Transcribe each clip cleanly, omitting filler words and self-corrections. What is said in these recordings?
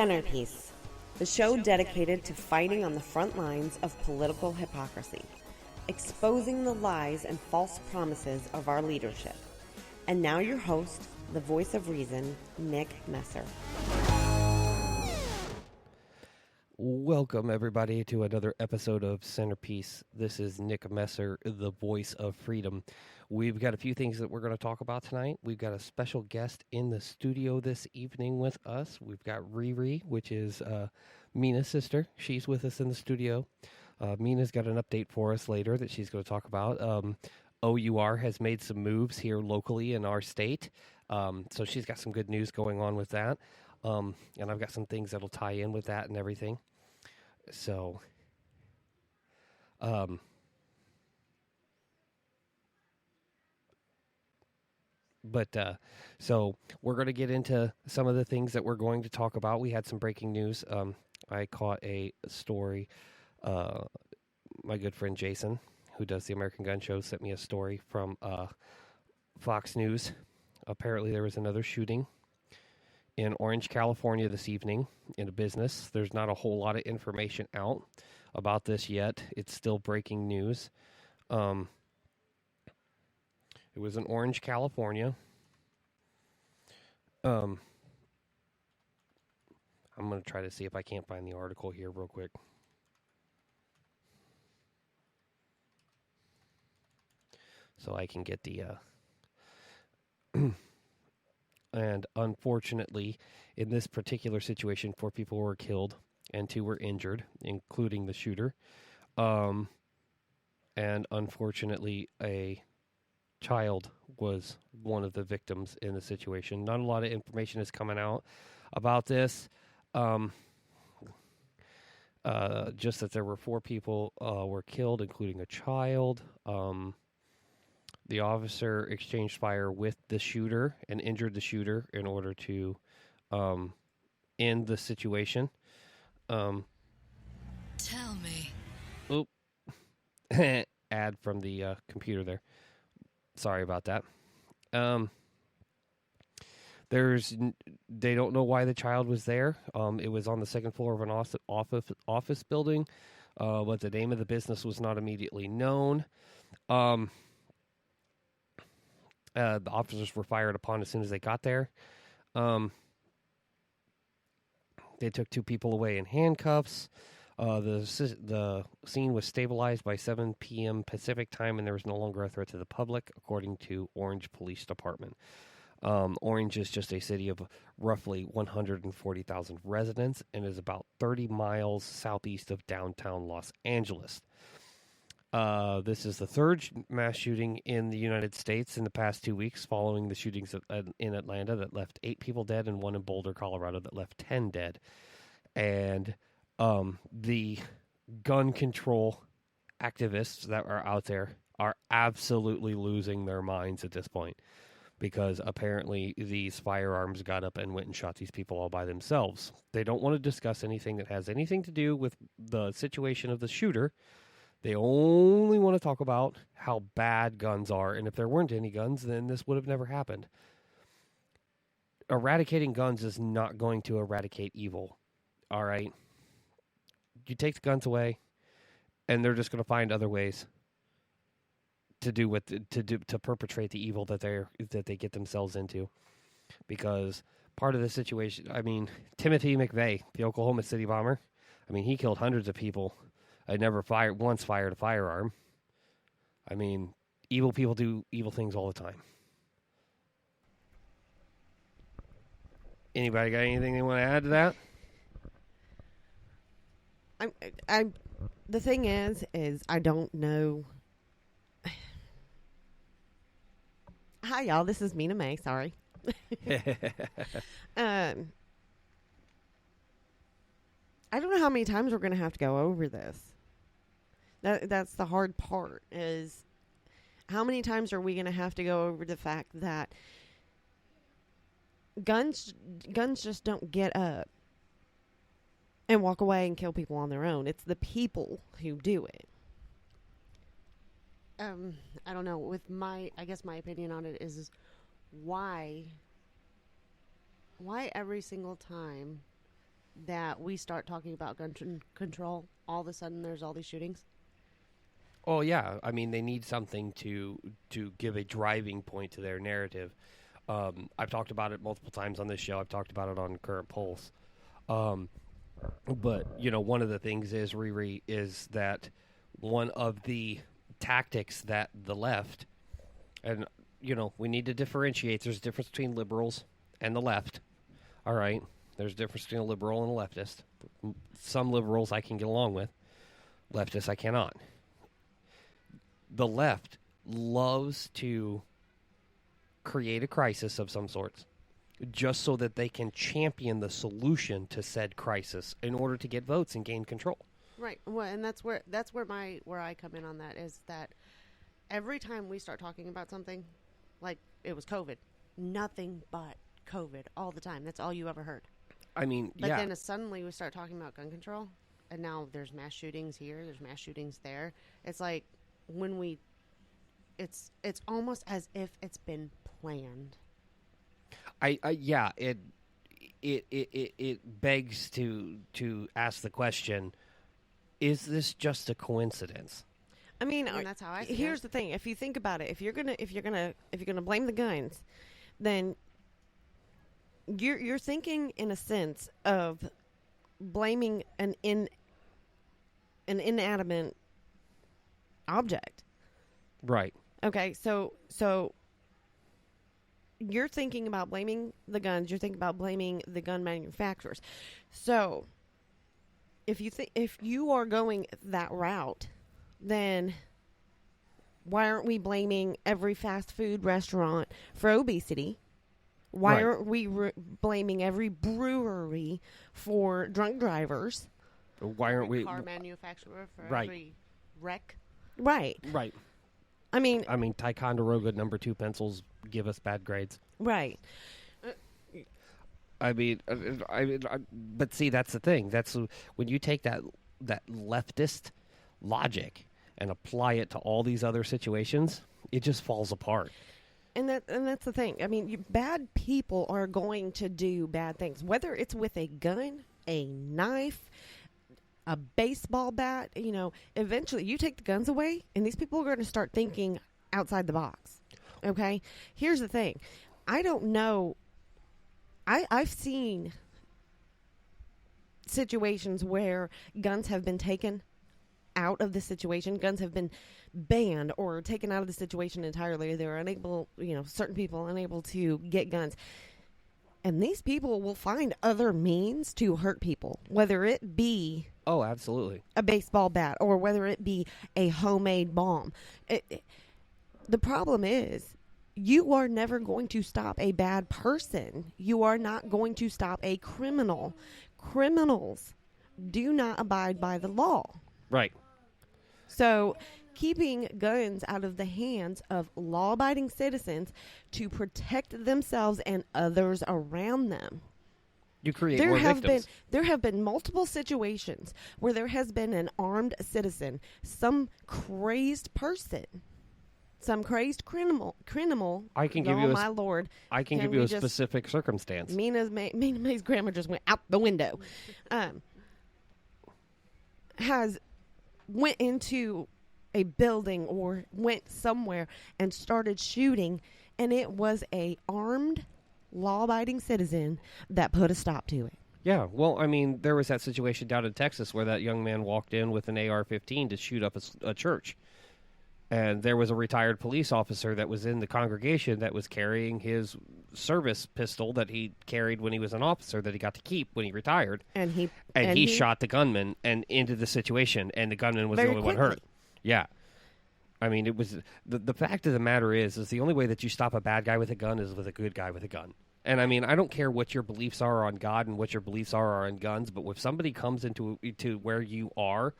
Centerpiece, the show dedicated to fighting on the front lines of political hypocrisy, exposing the lies and false promises of our leadership. And now your host, the voice of reason, Nick Messer. Welcome, everybody, to another episode of Centerpiece. This is Nick Messer, the voice of freedom. We've got a few things that we're going to talk about tonight. We've got a special guest in the studio this evening with us. We've got ReRe, which is Mina's sister. She's with us in the studio. Mina's got an update for us later that she's going to talk about. O.U.R has made some moves here locally in our state, so she's got some good news going on with that. And I've got some things that'll tie in with that and everything. So, so we're going to get into some of the things that we're going to talk about. We had some breaking news. I caught a story. My good friend Jason, who does the American Gun Show, sent me a story from Fox News. Apparently there was another shooting in Orange, California this evening in a business. There's not a whole lot of information out about this yet. It's still breaking news. It was in Orange, California. I'm going to try to see if I can't find the article here real quick. So I can get the... And unfortunately, in this particular situation, 4 people were killed and 2 were injured, including the shooter. And unfortunately, a child was one of the victims in the situation. Not a lot of information is coming out about this. Just that there were 4 people were killed, including a child. The officer exchanged fire with the shooter and injured the shooter in order to end the situation. Tell me. Oop. Ad from the computer there. Sorry about that. They don't know why the child was there. It was on the second floor of an office building, but the name of the business was not immediately known. The officers were fired upon as soon as they got there. They took 2 people away in handcuffs. The scene was stabilized by 7 p.m. Pacific time, and there was no longer a threat to the public, according to Orange Police Department. Orange is just a city of roughly 140,000 residents and is about 30 miles southeast of downtown Los Angeles. This is the 3rd mass shooting in the United States in the past 2 weeks, following the shootings in Atlanta that left 8 people dead and 1 in Boulder, Colorado that left 10 dead. And the gun control activists that are out there are absolutely losing their minds at this point, because apparently these firearms got up and went and shot these people all by themselves. They don't want to discuss anything that has anything to do with the situation of the shooter. They only want to talk about how bad guns are, and if there weren't any guns, then this would have never happened. Eradicating guns is not going to eradicate evil, all right? You take the guns away, and they're just going to find other ways to perpetrate the evil that they get themselves into. Because part of the situation, I mean, Timothy McVeigh, the Oklahoma City bomber, I mean, he killed hundreds of people. I never once fired a firearm. I mean, evil people do evil things all the time. Anybody got anything they want to add to that? The thing is I don't know. Hi, y'all. This is Mina May. Sorry. I don't know how many times we're going to have to go over this. That's the hard part, is how many times are we going to have to go over the fact that guns just don't get up and walk away and kill people on their own. It's the people who do it. I don't know. I guess my opinion on it is why every single time that we start talking about control, all of a sudden there's all these shootings? Oh yeah, I mean they need something to give a driving point to their narrative. I've talked about it multiple times on this show. I've talked about it on Current Pulse. But one of the things is ReRe is that one of the tactics that the left, and we need to differentiate. There's a difference between liberals and the left. All right, there's a difference between a liberal and a leftist. Some liberals I can get along with, leftists I cannot. The left loves to create a crisis of some sorts just so that they can champion the solution to said crisis in order to get votes and gain control. Right. Well, and that's where I come in on that, is that every time we start talking about something, like it was COVID, nothing but COVID all the time. That's all you ever heard. I mean, but then suddenly we start talking about gun control, and now there's mass shootings here, there's mass shootings there. It's like it's almost as if it's been planned. It begs to ask the question: is this just a coincidence? I mean, that's how I see here's the thing: if you think about it, if you're gonna blame the guns, then you're thinking in a sense of blaming an inanimate object. Right. Okay, so you're thinking about blaming the guns. You're thinking about blaming the gun manufacturers. So if you are going that route, then why aren't we blaming every fast food restaurant for obesity? Why aren't we blaming every brewery for drunk drivers? Why aren't we car manufacturer for every wreck? Right. Right. I mean, Ticonderoga No. 2 pencils give us bad grades. Right. But see, that's the thing. That's when you take that leftist logic and apply it to all these other situations, it just falls apart. And that's the thing. I mean, bad people are going to do bad things, whether it's with a gun, a knife, a baseball bat. Eventually you take the guns away and these people are going to start thinking outside the box. Okay? Here's the thing. I don't know. I've seen situations where guns have been taken out of the situation. Guns have been banned or taken out of the situation entirely. They're unable, certain people unable to get guns. And these people will find other means to hurt people, whether it be absolutely a baseball bat or whether it be a homemade bomb. The problem is you are never going to stop a bad person. You are not going to stop a criminal. Criminals do not abide by the law. Right. So keeping guns out of the hands of law-abiding citizens to protect themselves and others around them. You create more victims. There have been multiple situations where there has been an armed citizen, some crazed person, some crazed criminal. I can give you my Lord. I can give you a specific circumstance. Mina May's grandma just went out the window. Went into a building or went somewhere and started shooting, and it was a armed, law-abiding citizen that put a stop to it. Yeah, well, I mean, there was that situation down in Texas where that young man walked in with an AR-15 to shoot up a church. And there was a retired police officer that was in the congregation that was carrying his service pistol that he carried when he was an officer that he got to keep when he retired. And he shot the gunman and into the situation, and the gunman was the only one hurt. Yeah. I mean, it was the fact of the matter is the only way that you stop a bad guy with a gun is with a good guy with a gun. And I mean, I don't care what your beliefs are on God and what your beliefs are on guns, but if somebody comes into where you are,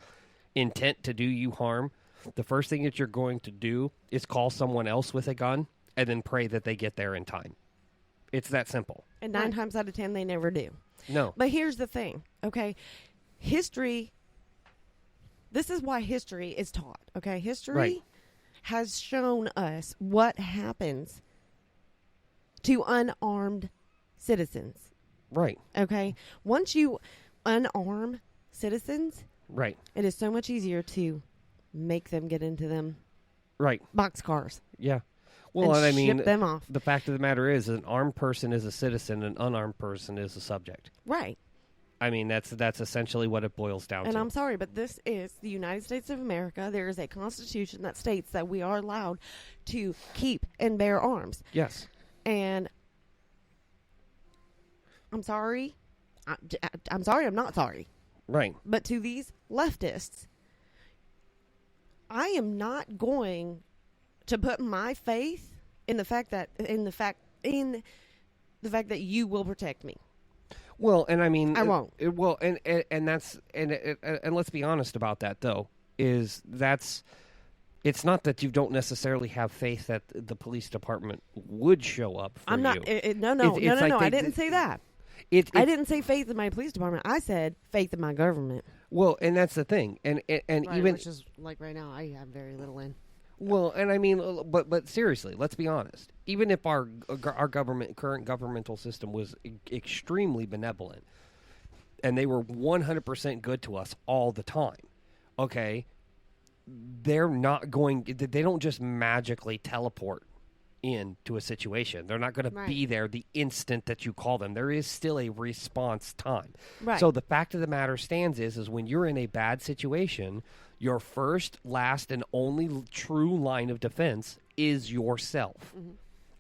intent to do you harm, the first thing that you're going to do is call someone else with a gun and then pray that they get there in time. It's that simple. And 9 times out of 10, they never do. No. But here's the thing, okay? History, this is why history is taught, okay? History has shown us what happens to unarmed citizens. Right. Okay? unarmed citizens, Right. it is so much easier to make them get into them Right. boxcars. Yeah. Well, and and I mean, ship them off. the fact of the matter is, an armed person is a citizen, an unarmed person is a subject. Right. I mean, that's essentially what it boils down And to. I'm sorry, but this is the United States of America. There is a constitution that states that we are allowed to keep and bear arms. Yes. And I'm sorry. I'm sorry. I'm not sorry. Right. But to these leftists, I am not going to put my faith in the fact that you will protect me. Well, and I mean, I won't. And that's and let's be honest about that though. It's not that you don't necessarily have faith that the police department would show up for I'm not. you. No. I didn't say that. I didn't say faith in my police department. I said faith in my government. Well, and that's the thing, and Right, even which is like right now, I have very little in. well, and I mean, but seriously, let's be honest. Even if our current governmental system was extremely benevolent, and they were 100% good to us all the time, okay, they're not going. They don't just magically teleport into a situation. They're not going to be there the instant that you call them. There is still a response time. Right. So the fact of the matter stands is when you're in a bad situation, your first, last, and only true line of defense is yourself. Mm-hmm.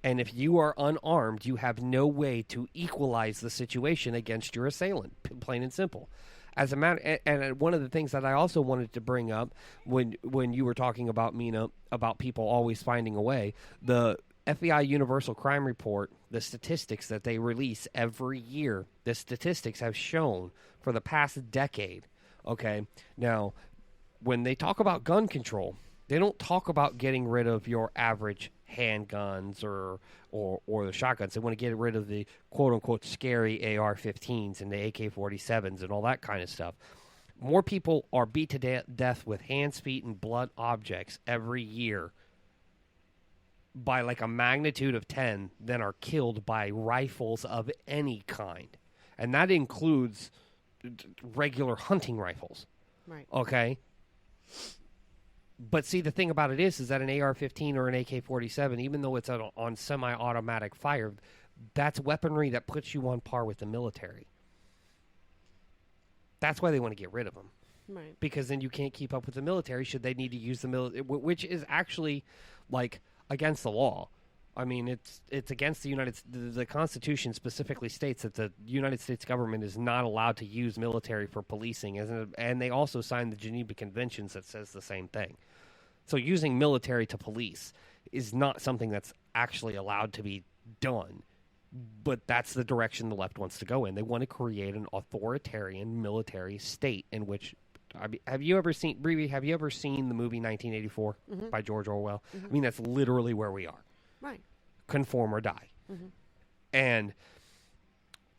And if you are unarmed, you have no way to equalize the situation against your assailant, plain and simple. As a matter, and one of the things that I also wanted to bring up when you were talking about, Mina, about people always finding a way, the FBI Universal Crime Report, the statistics that they release every year, the statistics have shown for the past decade, okay? Now, when they talk about gun control, they don't talk about getting rid of your average handguns or the shotguns. They want to get rid of the quote-unquote scary AR-15s and the AK-47s and all that kind of stuff. More people are beat to death with hands, feet, and blood objects every year by like a magnitude of 10 than are killed by rifles of any kind. And that includes regular hunting rifles. Right. Okay? But see, the thing about it is that an AR-15 or an AK-47, even though it's on semi-automatic fire, that's weaponry that puts you on par with the military. That's why they want to get rid of them. Right. Because then you can't keep up with the military should they need to use the military, which is actually, like, against the law. I mean, it's against the Constitution specifically states that the United States government is not allowed to use military for policing, and they also signed the Geneva Conventions that says the same thing. So using military to police is not something that's actually allowed to be done, but that's the direction the left wants to go in. They want to create an authoritarian military state in which. Have you ever seen ReRe? Have you ever seen the movie 1984 by George Orwell? Mm-hmm. I mean, that's literally where we are. Right. Conform or die. Mm-hmm. And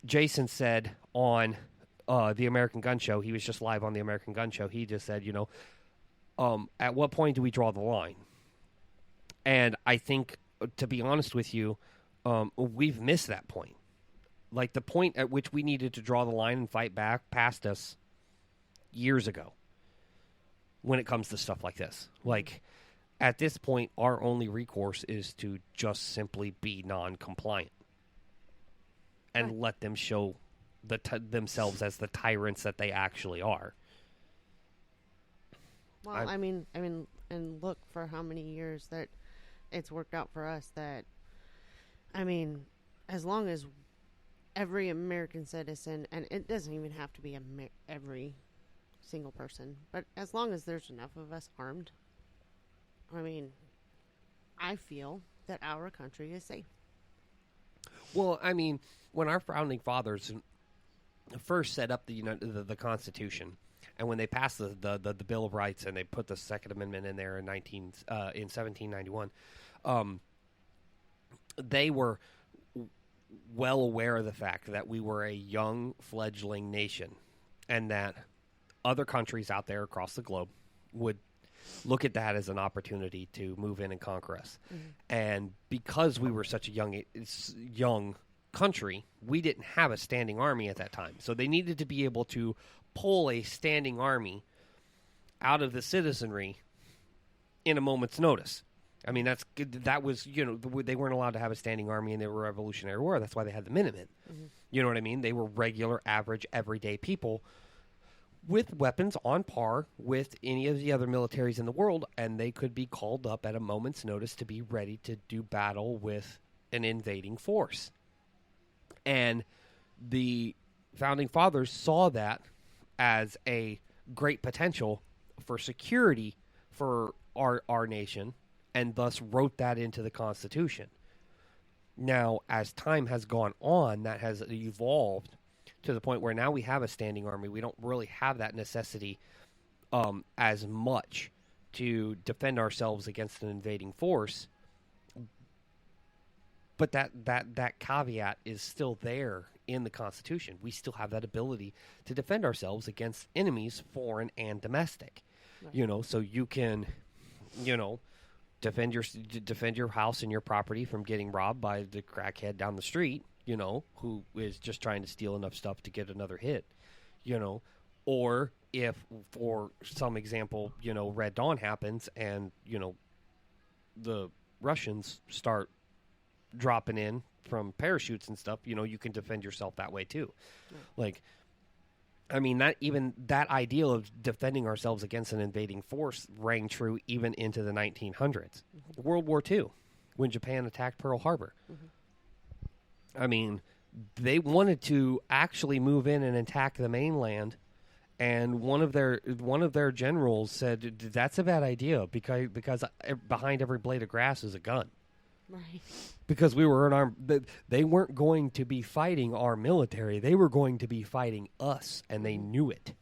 Jason said on the American Gun Show, he was just live on the American Gun Show. He just said, at what point do we draw the line? And I think, to be honest with you, we've missed that point. Like the point at which we needed to draw the line and fight back passed us years ago when it comes to stuff like this. Like, at this point, our only recourse is to just simply be non-compliant and let them show themselves as the tyrants that they actually are. Well, I mean, and look for how many years that it's worked out for us that, I mean, as long as every American citizen, and it doesn't even have to be every single person, but as long as there's enough of us armed, I mean, I feel that our country is safe. Well, I mean, when our founding fathers first set up the Constitution, and when they passed the Bill of Rights and they put the Second Amendment in there in 1791, they were well aware of the fact that we were a young fledgling nation, and that other countries out there across the globe would look at that as an opportunity to move in and conquer us. Mm-hmm. And because we were such a young country, we didn't have a standing army at that time. So they needed to be able to pull a standing army out of the citizenry in a moment's notice. I mean, that was, they weren't allowed to have a standing army in the Revolutionary War. That's why they had the Minutemen. Mm-hmm. You know what I mean? They were regular, average, everyday people with weapons on par with any of the other militaries in the world, and they could be called up at a moment's notice to be ready to do battle with an invading force. And the Founding Fathers saw that as a great potential for security for our nation, and thus wrote that into the Constitution. Now, as time has gone on, that has evolved to the point where now we have a standing army. We don't really have that necessity as much to defend ourselves against an invading force. But that caveat is still there in the Constitution. We still have that ability to defend ourselves against enemies, foreign and domestic. Right. So you can, defend your house and your property from getting robbed by the crackhead down the street, who is just trying to steal enough stuff to get another hit, or if, for some example, Red Dawn happens and, the Russians start dropping in from parachutes and stuff, you can defend yourself that way too. Yeah. That ideal of defending ourselves against an invading force rang true even into the 1900s. Mm-hmm. World War II, when Japan attacked Pearl Harbor. Mm-hmm. They wanted to actually move in and attack the mainland, and one of their generals said, "That's a bad idea because behind every blade of grass is a gun." Right. Because we were unarmed. They weren't going to be fighting our military. They were going to be fighting us, and they knew it.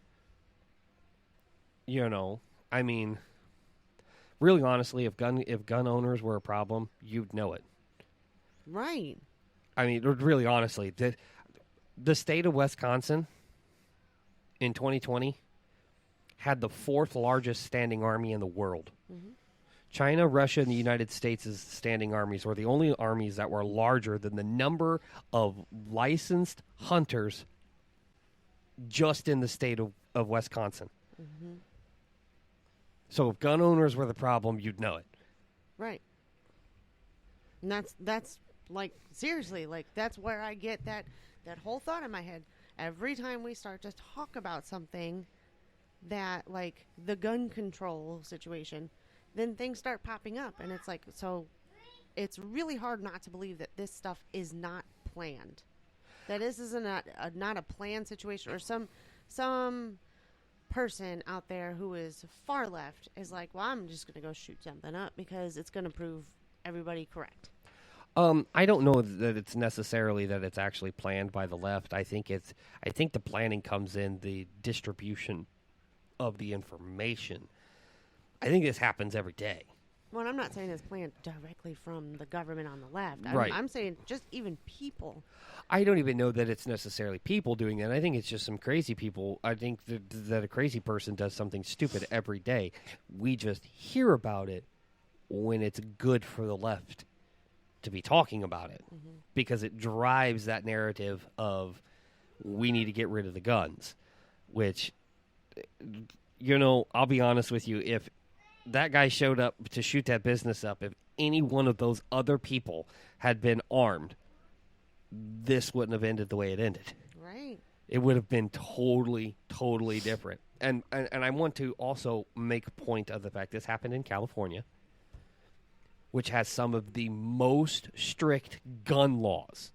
Really honestly, if gun owners were a problem, you'd know it. Right. Really honestly, the state of Wisconsin in 2020 had the 4th largest standing army in the world. Mm-hmm. China, Russia, and the United States' standing armies were the only armies that were larger than the number of licensed hunters just in the state of Wisconsin. Mm-hmm. So if gun owners were the problem, you'd know it. Right. And that's like, seriously, like, that's where I get that whole thought in my head. Every time we start to talk about something that, like, the gun control situation, then things start popping up, and it's like, so it's really hard not to believe that this stuff is not planned. That this is not a planned situation, or some person out there who is far left is like, well, I'm just going to go shoot something up because it's going to prove everybody correct. I don't know that it's necessarily that it's actually planned by the left. I think the planning comes in the distribution of the information. I think this happens every day. Well, I'm not saying it's planned directly from the government on the left. Right. I'm saying just even people. I don't even know that it's necessarily people doing that. I think it's just some crazy people. I think that a crazy person does something stupid every day. We just hear about it when it's good for the left to be talking about it, mm-hmm. because it drives that narrative of we need to get rid of the guns, which, I'll be honest with you, if that guy showed up to shoot that business up, if any one of those other people had been armed, this wouldn't have ended the way it ended. Right. It would have been totally, totally different. And I want to also make a point of the fact this happened in California, which has some of the most strict gun laws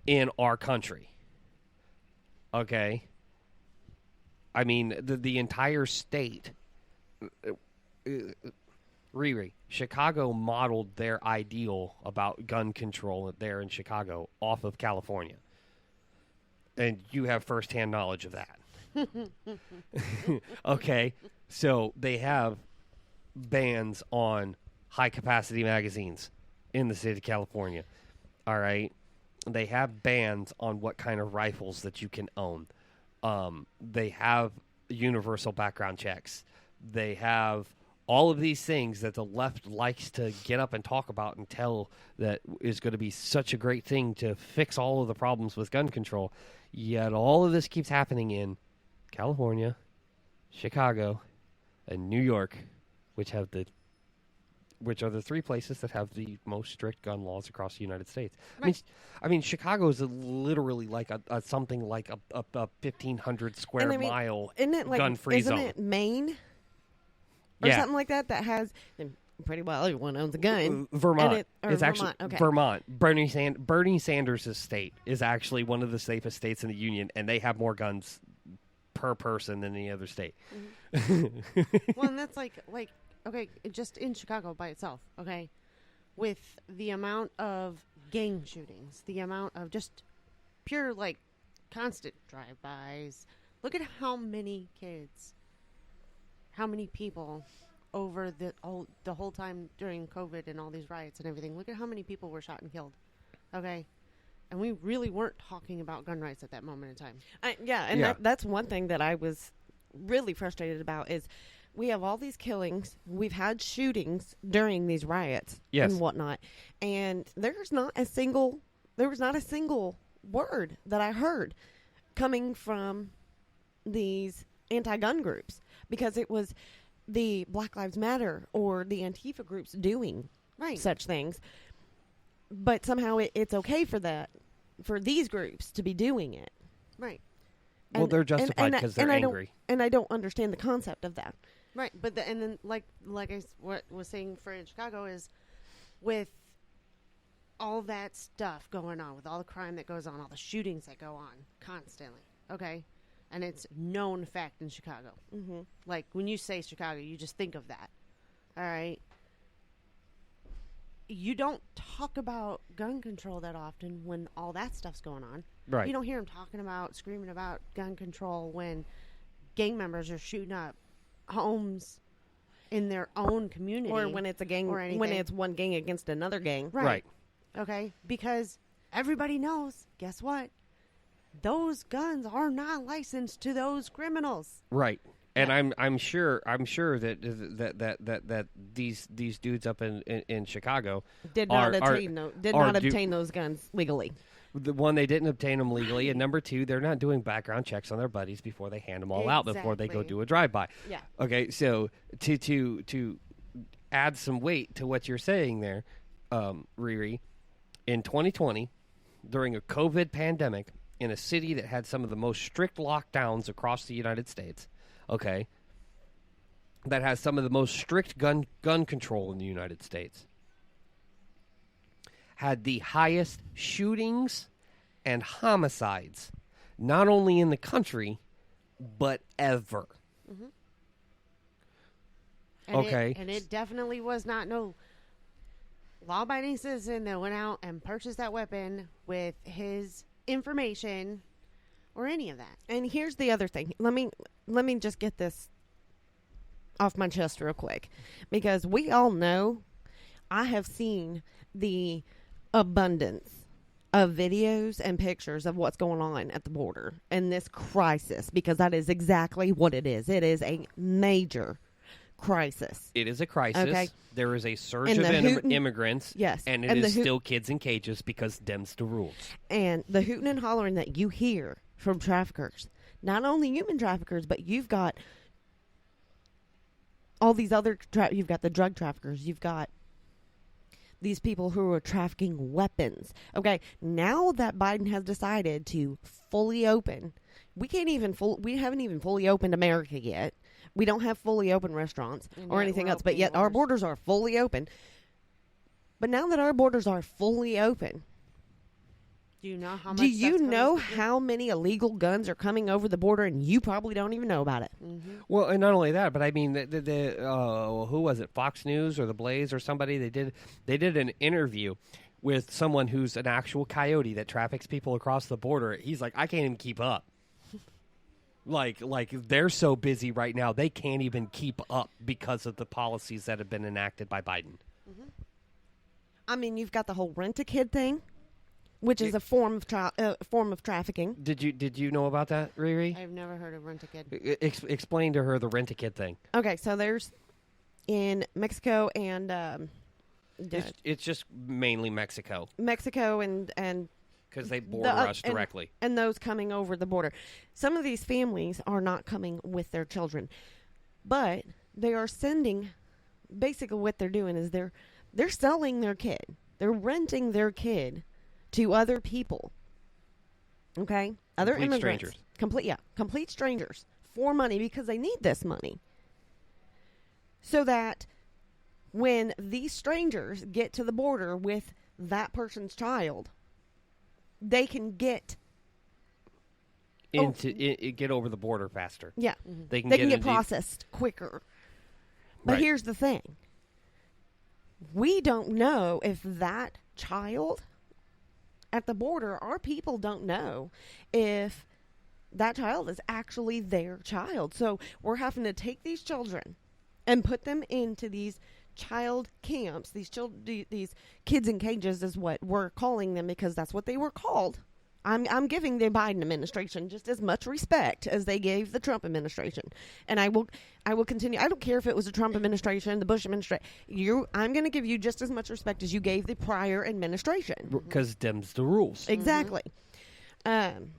in our country. Okay? The entire state... ReRe, Chicago modeled their ideal about gun control there in Chicago off of California. And you have firsthand knowledge of that. Okay, so they have bans on high-capacity magazines in the state of California. All right? They have bans on what kind of rifles that you can own. They have universal background checks. They have all of these things that the left likes to get up and talk about and tell that is going to be such a great thing to fix all of the problems with gun control. Yet all of this keeps happening in California, Chicago, and New York, which are the three places that have the most strict gun laws across the United States. Right. I mean, Chicago is literally like a something like a 1,500 square mile isn't it like, gun-free isn't zone. it Maine or Yeah. something like that has pretty well everyone owns a gun. Vermont. Or It's actually Vermont, okay. Vermont. Bernie Sanders' state is actually one of the safest states in the union, and they have more guns per person than any other state. Well, and that's like okay, just in Chicago by itself, okay, with the amount of gang shootings, the amount of just pure like constant drive-bys. Look at how many kids, how many people over the whole time during COVID and all these riots and everything. Look at how many people were shot and killed. Okay. And we really weren't talking about gun rights at that moment in time. That's one thing that I was really frustrated about is we have all these killings. We've had shootings during these riots and whatnot. And there was not a single word that I heard coming from these anti-gun groups, because it was the Black Lives Matter or the Antifa groups doing such things. But somehow it's okay for these groups to be doing it. Right. Well, they're justified because they're angry. And I don't understand the concept of that. Right. But then like what was saying for in Chicago is with all that stuff going on, with all the crime that goes on, all the shootings that go on constantly. Okay. And it's known fact in Chicago. Mm-hmm. Like when you say Chicago, you just think of that. All right. You don't talk about gun control that often when all that stuff's going on. Right. You don't hear them screaming about gun control when gang members are shooting up homes in their own community. Or when it's a gang, or anything. when it's one gang against another gang. Right. Okay. Because everybody knows, guess what? Those guns are not licensed to those criminals. Right. And I'm sure that these dudes up in Chicago did not obtain those guns legally. The one, they didn't obtain them legally, and number two, they're not doing background checks on their buddies before they hand them all out before they go do a drive-by. Yeah. Okay, so to add some weight to what you're saying there, ReRe, in 2020, during a COVID pandemic, in a city that had some of the most strict lockdowns across the United States, okay, that has some of the most strict gun control in the United States, had the highest shootings and homicides, not only in the country, but ever. Mm-hmm. And it definitely was not no law-abiding citizen that went out and purchased that weapon with his information or any of that. And here's the other thing. Let me just get this off my chest real quick, because we all know, I have seen the abundance of videos and pictures of what's going on at the border and this crisis, because that is exactly what it is. It is a major crisis. It is a crisis. Okay. There is a surge of immigrants. Yes. And it is still kids in cages because them's the rules. And the hooting and hollering that you hear from traffickers, not only human traffickers, but you've got all these other, you've got the drug traffickers, you've got these people who are trafficking weapons. Okay, now that Biden has decided to fully open, we haven't even fully opened America yet. We don't have fully open restaurants or anything else, but yet our borders are fully open. But now that our borders are fully open, do you know how much? Do you know how many illegal guns are coming over the border, and you probably don't even know about it? Mm-hmm. Well, and not only that, but I mean, who was it? Fox News or The Blaze or somebody? They did an interview with someone who's an actual coyote that traffics people across the border. He's like, I can't even keep up. Like they're so busy right now, they can't even keep up because of the policies that have been enacted by Biden. Mm-hmm. I mean, you've got the whole rent-a-kid thing, which is a form of trafficking. Did you know about that, ReRe? I've never heard of rent-a-kid. Explain to her the rent-a-kid thing. Okay, so there's in Mexico and It's just mainly Mexico Mexico and because they border us directly. And those coming over the border. Some of these families are not coming with their children, but they are sending. Basically, what they're doing is they're selling their kid. They're renting their kid to other people. Okay, other Complete immigrants, strangers. complete strangers for money because they need this money, so that when these strangers get to the border with that person's child, they can get get over the border faster. Yeah, they can get processed quicker. But Right. here's the thing: we don't know if that child at the border, our people don't know if that child is actually their child. So we're having to take these children and put them into these child camps. These kids in cages is what we're calling them because that's what they were called. I'm giving the Biden administration just as much respect as they gave the Trump administration, and I will continue. I don't care if it was the Trump administration, the Bush administration. I'm going to give you just as much respect as you gave the prior administration because them's the rules. Exactly. And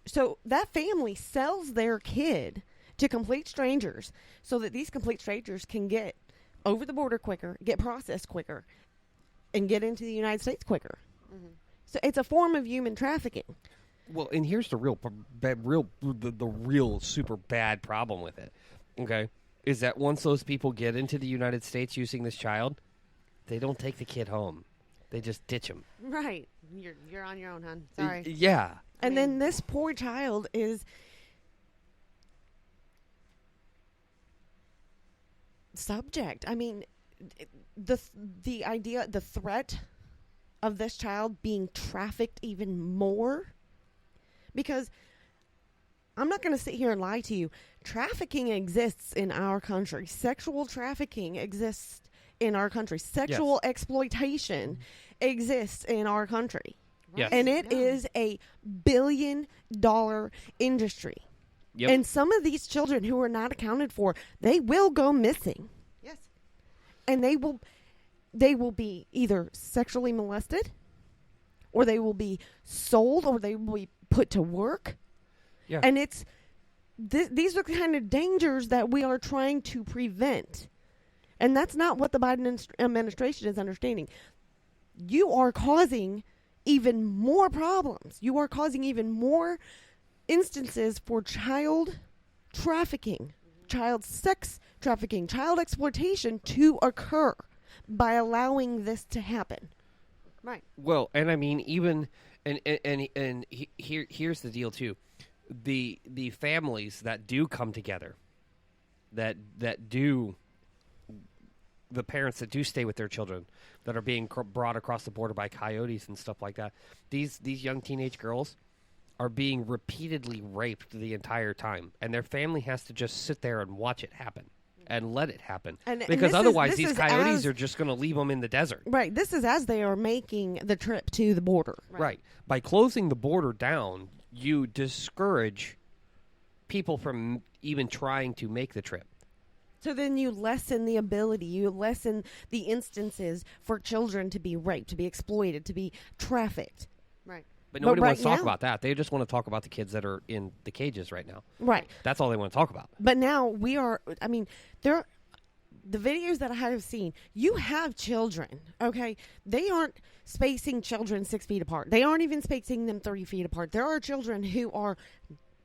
so that family sells their kid to complete strangers so that these complete strangers can get over the border quicker, get processed quicker, and get into the United States quicker. Mm-hmm. So it's a form of human trafficking. Well, and here's the real super bad problem with it. Okay, is that once those people get into the United States using this child, they don't take the kid home. They just ditch him. Right. You're on your own, hon. Sorry. Yeah. And then this poor child is subject. I mean, the idea, the threat of this child being trafficked even more, because I'm not going to sit here and lie to you. Trafficking exists in our country. Sexual trafficking exists in our country. Sexual exploitation exists in our country. Yes. And it is a billion-dollar industry. Yep. And some of these children who are not accounted for, they will go missing. Yes. And they will be either sexually molested, or they will be sold, or they will be put to work. Yeah. And it's these are the kind of dangers that we are trying to prevent. And that's not what the Biden administration is understanding. You are causing even more problems. You are causing even more instances for child trafficking, child sex trafficking, child exploitation to occur by allowing this to happen. Right. Well, and I mean, even here's the deal too. The families that do come together, that do, the parents that do stay with their children, that are being brought across the border by coyotes and stuff like that. These young teenage girls are being repeatedly raped the entire time, and their family has to just sit there and watch it happen and let it happen, because otherwise these coyotes are just going to leave them in the desert. Right. This is as they are making the trip to the border. Right. By closing the border down, you discourage people from even trying to make the trip. So then you lessen the ability, you lessen the instances for children to be raped, to be exploited, to be trafficked. Right. But nobody right wants to talk now- about that. They just want to talk about the kids that are in the cages right now. Right. That's all they want to talk about. But now the videos that I have seen, you have children, okay? They aren't spacing children 6 feet apart. They aren't even spacing them 3 feet apart. There are children who are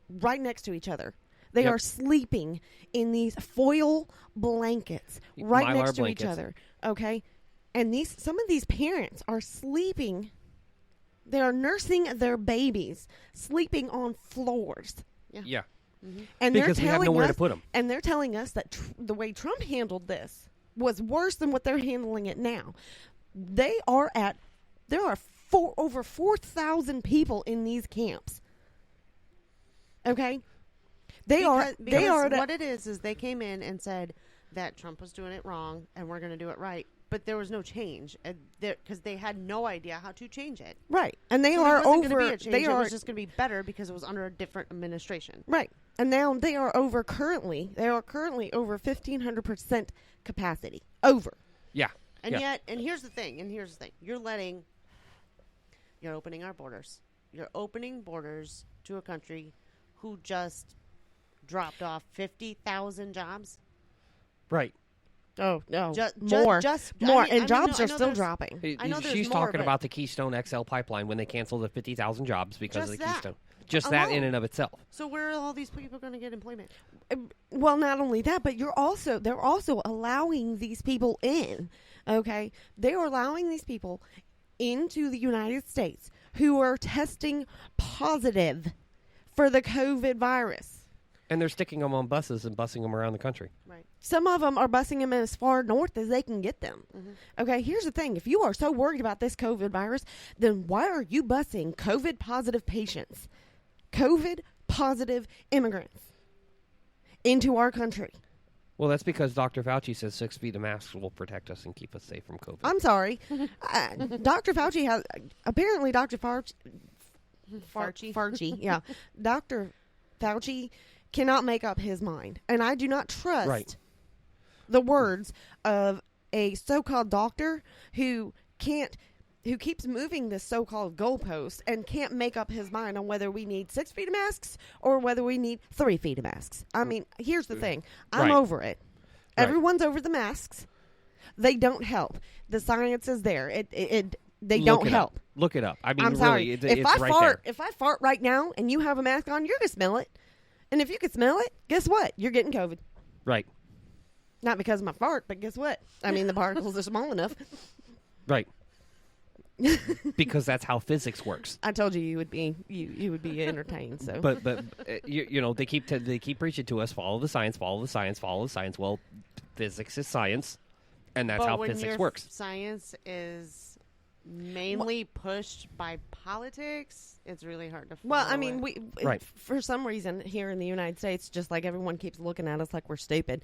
right next to each other. They Yep. are sleeping in these foil blankets right Mylar next to blankets. each other, okay? And some of these parents are sleeping. They are nursing their babies, sleeping on floors. Yeah. And Because we they're have telling nowhere us, to put 'em. And they're telling us that the way Trump handled this was worse than what they're handling it now. There are over 4,000 people in these camps. Okay? Because at what it is they came in and said that Trump was doing it wrong and we're going to do it right. But there was no change because they had no idea how to change it. right. And they So are there wasn't over going to be a change. they It are was just going to be better because it was under a different administration. right. And now they are currently over 1,500% capacity. Over. Yeah. And yeah. yet, and here's the thing, you're opening our borders. You're opening borders to a country who just dropped off 50,000 jobs. Right. Oh, no. More. More. And jobs are still dropping. I know there's She's more, talking but- about the Keystone XL pipeline when they canceled the 50,000 jobs because Just of the that. Keystone. Just that in Alone. and of itself. So where are all these people going to get employment? Well, not only that, but they're also allowing these people in. Okay? They are allowing these people into the United States who are testing positive for the COVID virus. And they're sticking them on buses and busing them around the country. Right. Some of them are busing them as far north as they can get them. Mm-hmm. Okay, here's the thing. If you are so worried about this COVID virus, then why are you busing COVID positive patients, COVID positive immigrants into our country? Well, that's because Dr. Fauci says 6 feet of masks will protect us and keep us safe from COVID. I'm sorry. Dr. Fauci has, apparently Dr. Fauci, yeah. Dr. Fauci cannot make up his mind. And I do not trust the words of a so-called doctor who keeps moving this so-called goalpost and can't make up his mind on whether we need 6 feet of masks or whether we need 3 feet of masks. I mean, here's the thing. I'm over it. Right. Everyone's over the masks. They don't help. The science is there. They don't help. Look it up. I mean, I'm sorry. really, If it's I right fart, there. if I fart right now and you have a mask on, you're gonna smell it. And if you can smell it, guess what? You're getting COVID. Right. Not because of my fart, but guess what? I mean, the particles are small enough. Right. Because that's how physics works. I told you would be you would be entertained. So, But you know, they keep preaching to us, follow the science, follow the science, follow the science. Well, physics is science, and that's But how when physics your works. Science is mainly pushed by politics. It's really hard to. well, I follow mean, it. Right. for some reason here in the United States, just like everyone keeps looking at us like we're stupid.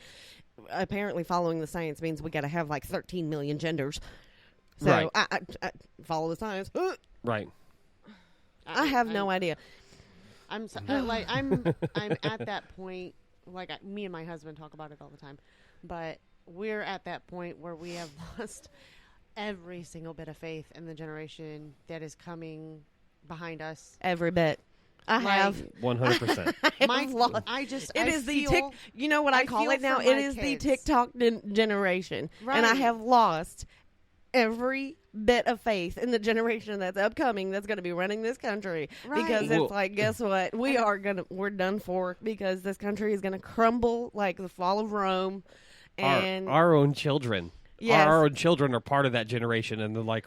Apparently, following the science means we got to have like 13 million genders. So Right. I follow the science. Right. I have no idea. I'm I'm at that point. Like me and my husband talk about it all the time, but we're at that point where we have lost every single bit of faith in the generation that is coming behind us. Every bit. I have 100%. It is the tick. You know what I call feel it now? for It my is the kids. TikTok generation, and I Right. have lost every bit of faith in the generation that's upcoming that's going to be running this country. Right. Because Well- it's like, guess what? We're done for because this country is going to crumble like the fall of Rome. And our own children. Yes. Our own children are part of that generation, and they're like,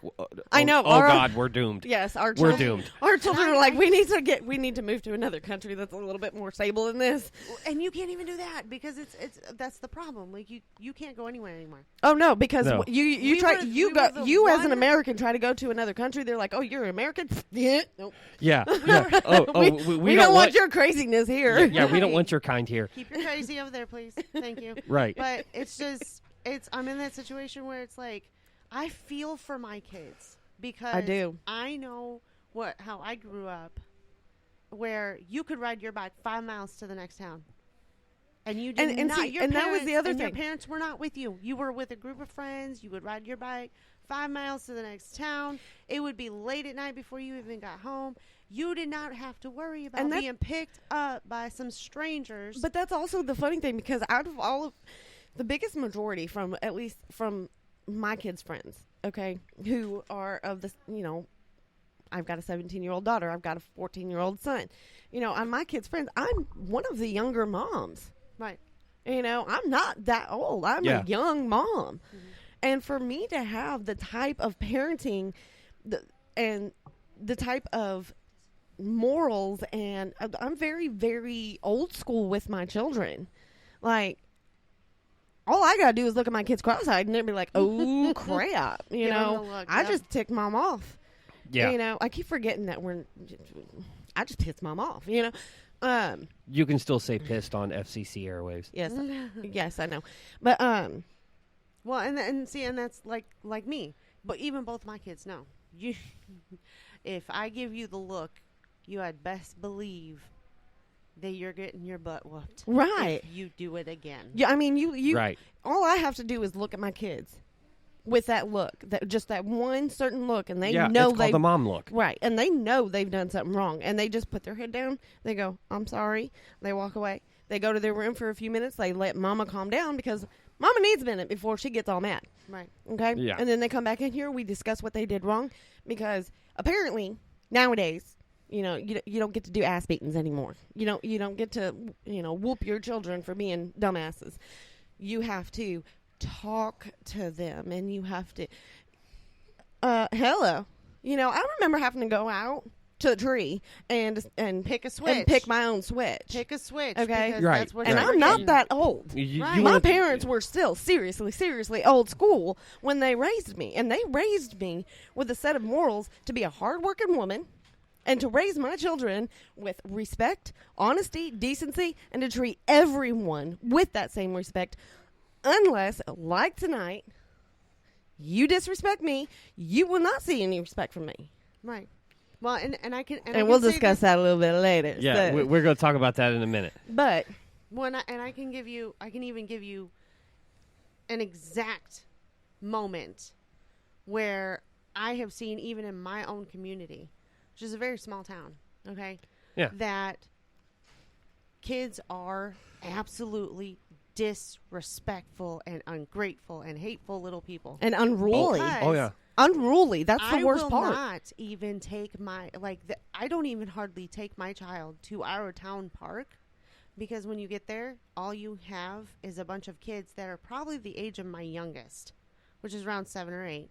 I know, Oh our- God, we're doomed. yes, our We're children, doomed. Our children are like, we need to move to another country that's a little bit more stable than this. And you can't even do that because that's the problem. Like you can't go anywhere anymore. Oh no, because No. you We try were- you we go were the you as an one- American try to go to another country. They're like, oh, you're an American? Yeah, nope. Yeah. yeah. we don't want your craziness here. Yeah, we don't want your kind here. Keep your crazy over there, please. Thank you. Right. But it's just I'm in that situation where it's like I feel for my kids because I do. I know how I grew up, where you could ride your bike 5 miles to the next town. And you did And not. see, Your and that was the other and thing. Your parents were not with you. You were with a group of friends. You would ride your bike 5 miles to the next town. It would be late at night before you even got home. You did not have to worry about And that- being picked up by some strangers. But that's also the funny thing because out of all of the biggest majority from at least from my kids' friends, okay, who are of this, I've got a 17-year-old daughter, I've got a 14-year-old son, on my kids' friends, I'm one of the younger moms. right. I'm not that old. I'm Yeah. a young mom. And for me to have the type of parenting and the type of morals, and I'm very, very old school with my children. Like, all I got to do is look at my kids cross-eyed and they'd be like, oh, crap. Give 'em the look, I yep. just ticked mom off. Yeah. I keep forgetting that I just pissed mom off, You can still say pissed on FCC airwaves. Yes. Yes, I know. But, Well, and that's like me. But even both my kids know. If I give you the look, you had best believe that you're getting your butt whooped. Right. If you do it again. Yeah, I mean, you. Right. All I have to do is look at my kids with that look, just that one certain look, and they know it's called the mom look. Right, and they know they've done something wrong, and they just put their head down. They go, "I'm sorry." They walk away. They go to their room for a few minutes. They let Mama calm down because Mama needs a minute before she gets all mad. Right. Okay. Yeah. And then they come back in here. We discuss what they did wrong because apparently nowadays, you don't get to do ass beatings anymore. You don't get to whoop your children for being dumbasses. You have to talk to them, and you have to. Hello. I remember having to go out to the tree and Pick a switch. and pick my own switch. Pick a switch. Okay. Because Right. That's what And you're I'm not getting. that old. Right. You My wanna- parents were still seriously old school when they raised me. And they raised me with a set of morals to be a hardworking woman and to raise my children with respect, honesty, decency, and to treat everyone with that same respect. Unless, like tonight, you disrespect me, you will not see any respect from me. Right. Well, and I can And we'll discuss that a little bit later. Yeah, so. we're going to talk about that in a minute. But I can even give you an exact moment where I have seen, even in my own community, which is a very small town, okay? Yeah. That kids are absolutely disrespectful and ungrateful and hateful little people. and unruly. Because Oh, yeah. Unruly. That's the worst I part. will not even take I don't even hardly take my child to our town park, because when you get there, all you have is a bunch of kids that are probably the age of my youngest, which is around 7 or 8,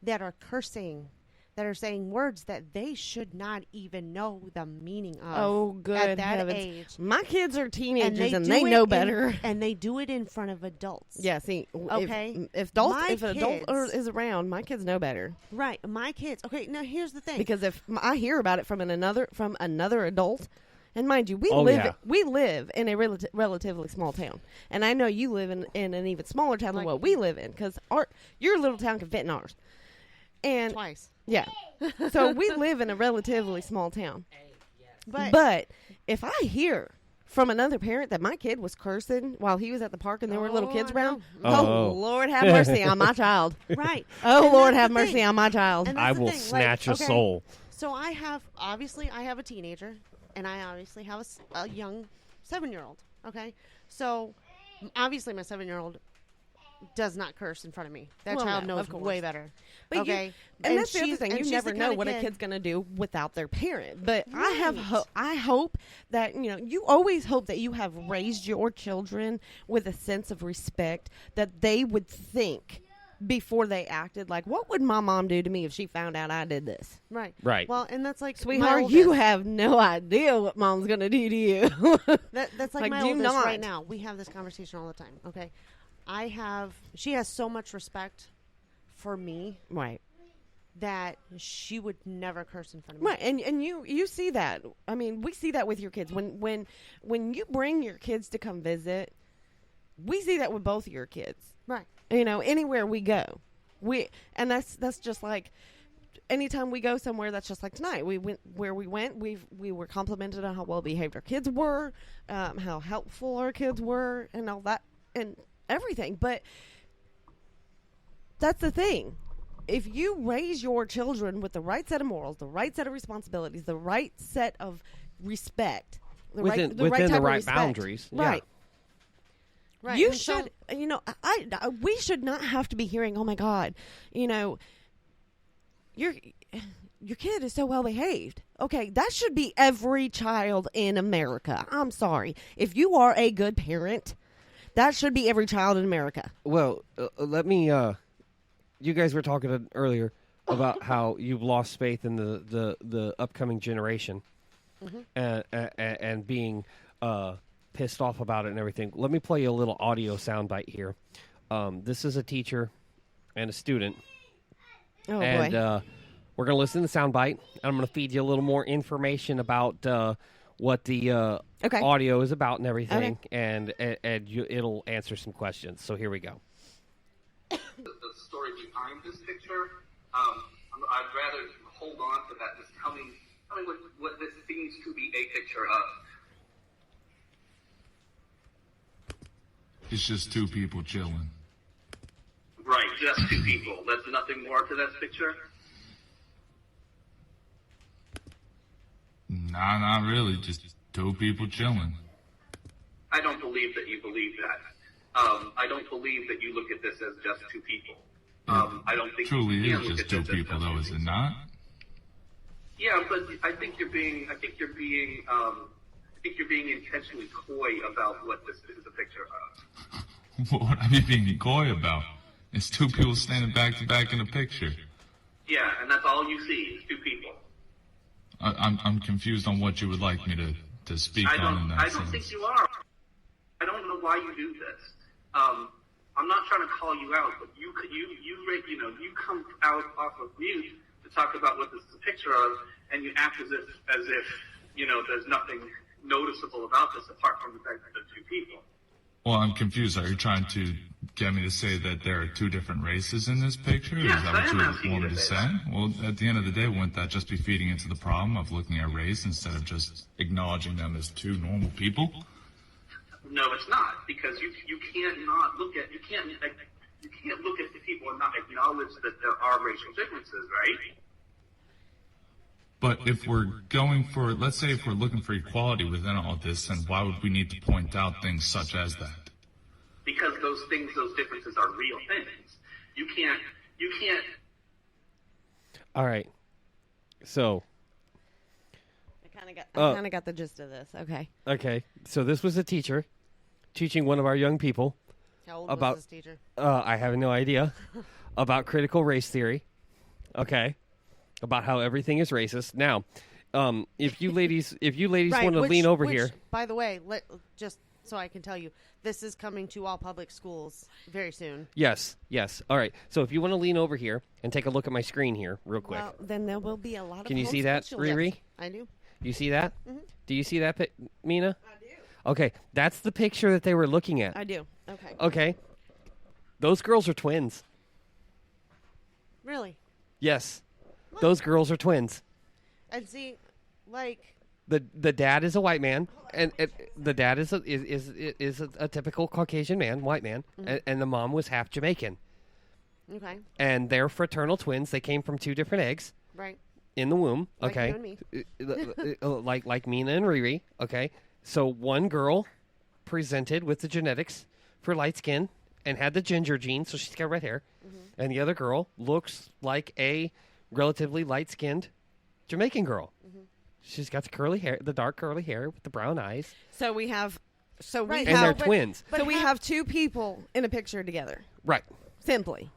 that are cursing, that are saying words that they should not even know the meaning of. Oh, good at that heavens. age. My kids are teenagers and do they it know in- better. and they do it in front of adults. Yeah, see, Okay. if an adult kids- is around, my kids know better. Right. My kids. Okay, now here's the thing. Because if I hear about it from another adult, and mind you, we Oh, live yeah. we live in a relatively small town, and I know you live in an even smaller town than Like- what we live in, because your little town can fit in ours. And Twice. yeah, so we live in a relatively small town. But, But if I hear from another parent that my kid was cursing while he was at the park and there were little Oh, kids I around, know. oh, Oh. Lord have mercy on my child. right. Oh, And Lord that's have the mercy thing. on my child. And I that's the will thing, snatch like, a okay, soul. So I have a teenager, and I obviously have a young 7-year-old. Okay, so obviously my 7-year-old does not curse in front of me. That Well, child no, knows of course. way better. But okay, and that's the other she's- thing. and You she's never the know kinda what a kid- kid's going to do without their parent. But I Right. hope that, you always hope that you have raised your children with a sense of respect, that they would think before they acted. Like, what would my mom do to me if she found out I did this? Right. Right. Well, and that's like my Sweetheart, you oldest. have no idea what mom's going to do to you. That's like, Like, my do oldest not. right now. We have this conversation all the time. Okay, she has so much respect for me Right. that she would never curse in front of me. Right, and you see that. I mean, we see that with your kids. When you bring your kids to come visit, we see that with both of your kids. Right. Anywhere we go, and that's just like anytime we go somewhere. That's just like tonight. We went where we went. We were complimented on how well behaved our kids were, how helpful our kids were, and all that and everything. But that's the thing. If you raise your children with the right set of morals, the right set of responsibilities, the right set of respect, Within the type of right respect, boundaries, yeah. right? Right. You and so- should, we should not have to be hearing, oh my God, your kid is so well behaved. Okay, that should be every child in America. I'm sorry. If you are a good parent, that should be every child in America. Well, let me. You guys were talking earlier about how you've lost faith in the upcoming generation, and being pissed off about it and everything. Let me play you a little audio soundbite here. This is a teacher and a student, Oh and boy. we're going to listen to the soundbite. And I'm going to feed you a little more information about what the Okay. audio is about and everything, and it'll answer some questions. So here we go. The story behind this picture. I'd rather hold on to that. Just tell me what this seems to be a picture of. It's just two people chilling. Right, just two people. There's nothing more to that picture? Nah, not really. Just two people chilling. I don't believe that you believe that. I don't believe that you look at this as just two people. I don't think Truly you is can look just at two this as people, just though, two is it people. not? Yeah, but I think you're being intentionally coy about what this is a picture of. What are you being coy about? It's two people standing back to back in a picture. Yeah, and that's all you see is two people. I'm confused on what you would like me to speak on in that I sense. don't think you are. I don't know why you do this. I'm not trying to call you out, but you come out off of mute to talk about what this is a picture of, and you act as if there's nothing noticeable about this apart from the fact that they're two people. Well, I'm confused. Are you trying to get me to say that there are two different races in this picture? Yes, is that I am what asking you you want me to to say say? that. Well, at the end of the day, wouldn't that just be feeding into the problem of looking at race instead of just acknowledging them as two normal people? No, it's not, because you can't look at the people and not acknowledge that there are racial differences, right? But if we're going for, let's say if we're looking for equality within all this, then why would we need to point out things such as that? Because those differences are real things. You can't. All right. So, I kind of got the gist of this. Okay. So this was a teacher teaching one of our young people How old about was this teacher? I have no idea about critical race theory. Okay. About how everything is racist. Now, if you ladies Right, want to lean over here. By the way, just so I can tell you, this is coming to all public schools very soon. Yes. All right. So if you want to lean over here and take a look at my screen here real quick. Well, then there will be a lot of. Can you see that, homeschool ReRe? children. I do. You see that? Mm-hmm. Do you see that, Mina? I do. Okay, that's the picture that they were looking at. I do. Okay. Okay. Those girls are twins. Really? Yes. Those girls are twins. And see, like, The dad is a white man, and the dad is a typical Caucasian man, white man, and the mom was half Jamaican. okay, And they're fraternal twins. They came from two different eggs right. in the womb. Like Okay, you and like Mina and ReRe. Okay, so one girl presented with the genetics for light skin and had the ginger gene, so she's got red hair, and the other girl looks like a relatively light skinned Jamaican girl. She's got the curly hair, the dark curly hair with the brown eyes, So we have. So we Right. and have. they're twins. So we have two people in a picture together. Right. Simply.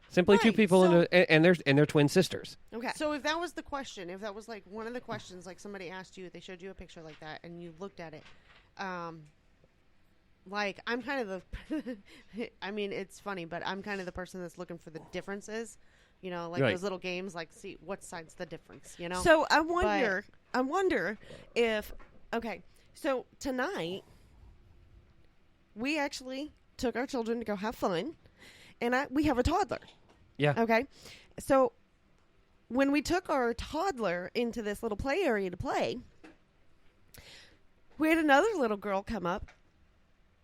Simply two Right, people so- and they're twin sisters. Okay. So if that was the question, if that was like one of the questions, like somebody asked you, they showed you a picture like that, and you looked at it, like I'm kind of the, I mean, it's funny, but I'm kind of the person that's looking for the differences, like Right. those little games, like see what side's the difference, So I wonder if, okay, so tonight we actually took our children to go have fun, and we have a toddler. Yeah. Okay, so when we took our toddler into this little play area to play, we had another little girl come up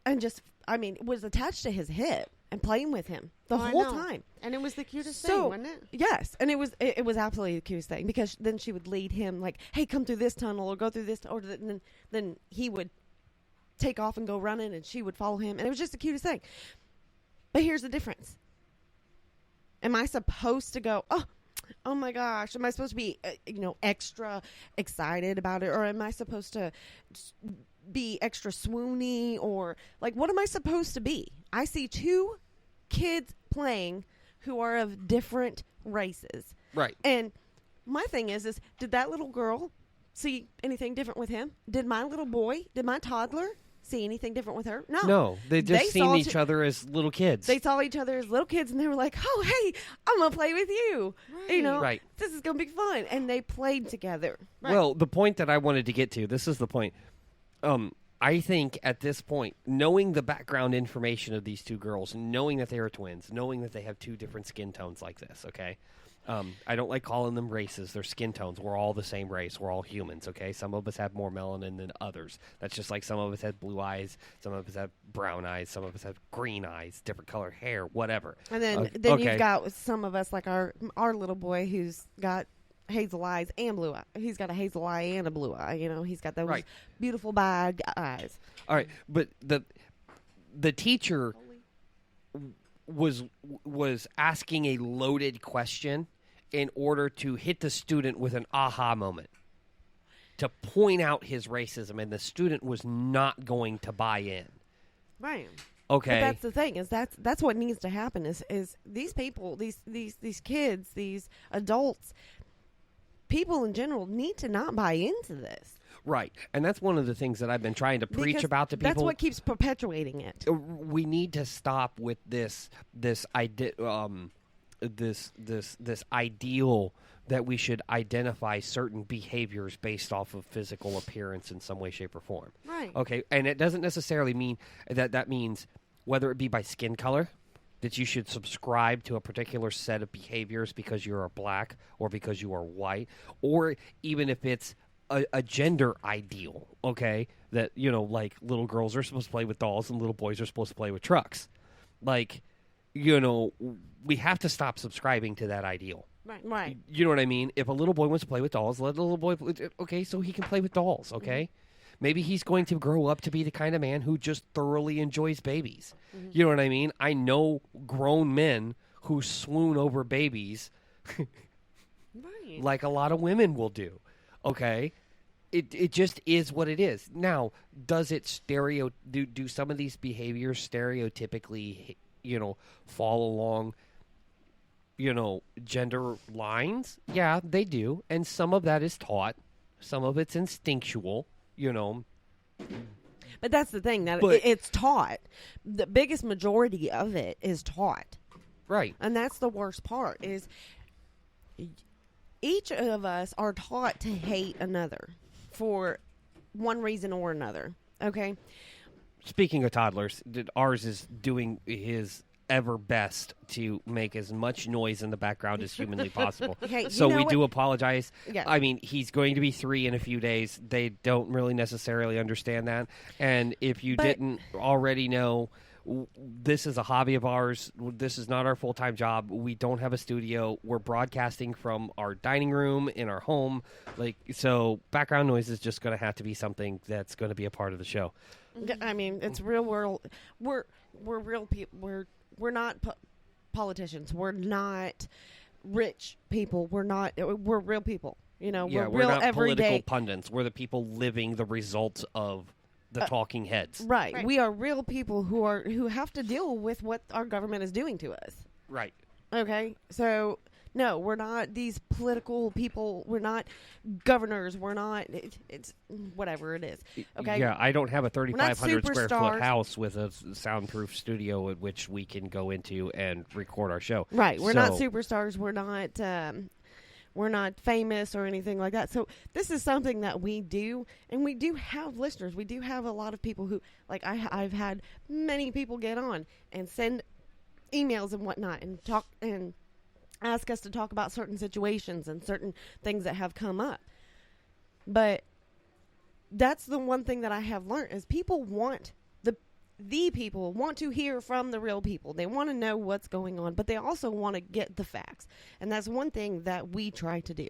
and was attached to his hip and playing with him the whole time. and it was the cutest thing, wasn't it? Yes, and it was absolutely the cutest thing, because then she would lead him like, "Hey, come through this tunnel or go through this," then he would take off and go running, and she would follow him, and it was just the cutest thing. But here's the difference: am I supposed to go, oh my gosh, am I supposed to be extra excited about it, or am I supposed to be extra swoony, or like what am I supposed to be? I see two kids playing who are of different races. Right. And my thing is did that little girl see anything different with him? Did my little boy, did my toddler see anything different with her? No. No, they just saw seen each other as little kids. They saw each other as little kids, and they were like, "Oh, hey, I'm gonna play with you. Right. This is gonna be fun." And they played together. Well, the point that I wanted to get to, this is the point. I think at this point, knowing the background information of these two girls, knowing that they are twins, knowing that they have two different skin tones like this, okay, I don't like calling them races. They're skin tones. We're all the same race. We're all humans, okay? Some of us have more melanin than others. That's just like some of us have blue eyes, some of us have brown eyes, some of us have green eyes, different color hair, whatever. And then okay. you've got some of us, like our little boy who's got hazel eyes and blue eye. He's got a hazel eye and a blue eye. You know, he's got those beautiful bagged eyes. All right, but the teacher was asking a loaded question in order to hit the student with an aha moment, to point out his racism, and the student was not going to buy in. Right. Okay. But that's the thing, is that's what needs to happen is these people, these kids, these adults, people in general need to not buy into this. Right. And that's one of the things that I've been trying to preach about to people. That's what keeps perpetuating it. We need to stop with this ideal that we should identify certain behaviors based off of physical appearance in some way, shape, or form. Right. Okay. And it doesn't necessarily mean that means whether it be by skin color, that you should subscribe to a particular set of behaviors because you are black or because you are white, or even if it's a gender ideal, okay, that, you know, like little girls are supposed to play with dolls and little boys are supposed to play with trucks. Like, you know, we have to stop subscribing to that ideal. Right. You know what I mean? If a little boy wants to play with dolls, let the little boy play, okay, so he can play with dolls, okay? Mm-hmm. Maybe he's going to grow up to be the kind of man who just thoroughly enjoys babies. Mm-hmm. You know what I mean? I know grown men who swoon over babies like a lot of women will do. Okay, it just is what it is. Now, does it do some of these behaviors stereotypically, you know, fall along, you know, gender lines? Yeah, they do, and some of that is taught, some of it's instinctual, you know. But that's the thing, that it's taught. The biggest majority of it is taught, right? And that's the worst part is. Each of us are taught to hate another for one reason or another, okay? Speaking of toddlers, ours is doing his ever best to make as much noise in the background as humanly possible. Okay, so we do apologize. Yeah. I mean, he's going to be 3 in a few days. They don't really necessarily understand that. And if you didn't already know, this is a hobby of ours. This is not our full-time job. We don't have a studio. We're broadcasting from our dining room in our home. So background noise is just going to have to be something that's going to be a part of the show. I mean, it's real world. We're real people. We're not politicians. We're not rich people. We're real people. You know, we're real not everyday political pundits. We're the people living the results of the talking heads. Right. We are real people who have to deal with what our government is doing to us. Right. Okay. So no, we're not these political people. We're not governors. We're not. It's whatever it is. Okay. Yeah, I don't have a 3,500 square foot superstars. house with a soundproof studio at which we can go into and record our show. Right. We're not superstars. We're not. We're not famous or anything like that. So this is something that we do, and we do have listeners. We do have a lot of people who, like I've had many people get on and send emails and whatnot and talk and ask us to talk about certain situations and certain things that have come up. But that's the one thing that I have learned is people want the people want to hear from the real people. They want to know what's going on, but they also want to get the facts. And that's one thing that we try to do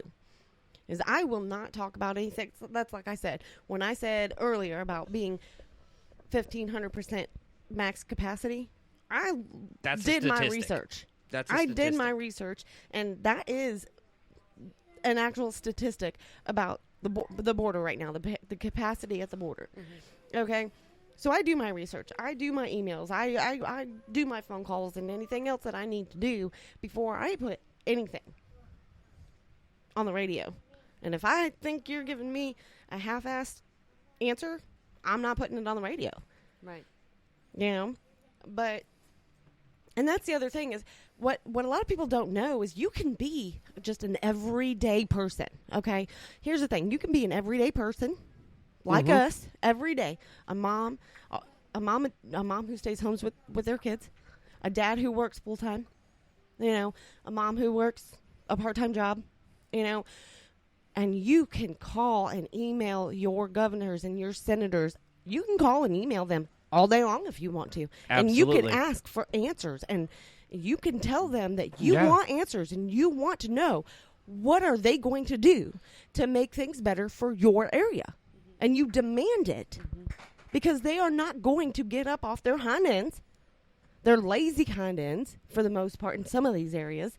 is I will not talk about anything. That's like I said, when I said earlier about being 1,500% max capacity, I did my research. I did my research, and that is an actual statistic about the border right now, the capacity at the border. Mm-hmm. Okay? So I do my research. I do my emails. I do my phone calls and anything else that I need to do before I put anything on the radio. And if I think you're giving me a half-assed answer, I'm not putting it on the radio. Right. You know? But, and that's the other thing is, what a lot of people don't know is you can be just an everyday person, okay? Here's the thing. You can be an everyday person, like us, every day. A mom who stays home with their kids, a dad who works full time, you know, a mom who works a part-time job, you know, and you can call and email your governors and your senators. You can call and email them all day long if you want to. And you can ask for answers, and you can tell them that you want answers and you want to know what are they going to do to make things better for your area. And you demand it because they are not going to get up off their hind ends. They're lazy hind ends for the most part in some of these areas.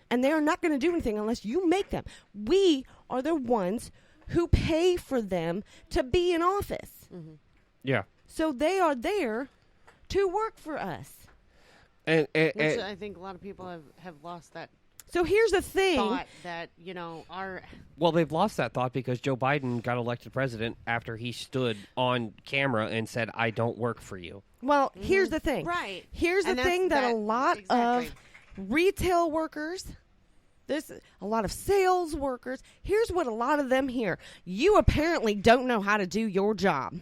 And they are not going to do anything unless you make them. We are the ones who pay for them to be in office. Yeah. So they are there to work for us. And which I think a lot of people have lost that. So here's the thing. Thought that, you know, Well, they've lost that thought because Joe Biden got elected president after he stood on camera and said, I don't work for you. Well, here's the thing. Right. Here's the thing that a lot of retail workers, there's a lot of sales workers, here's what a lot of them hear. You apparently don't know how to do your job.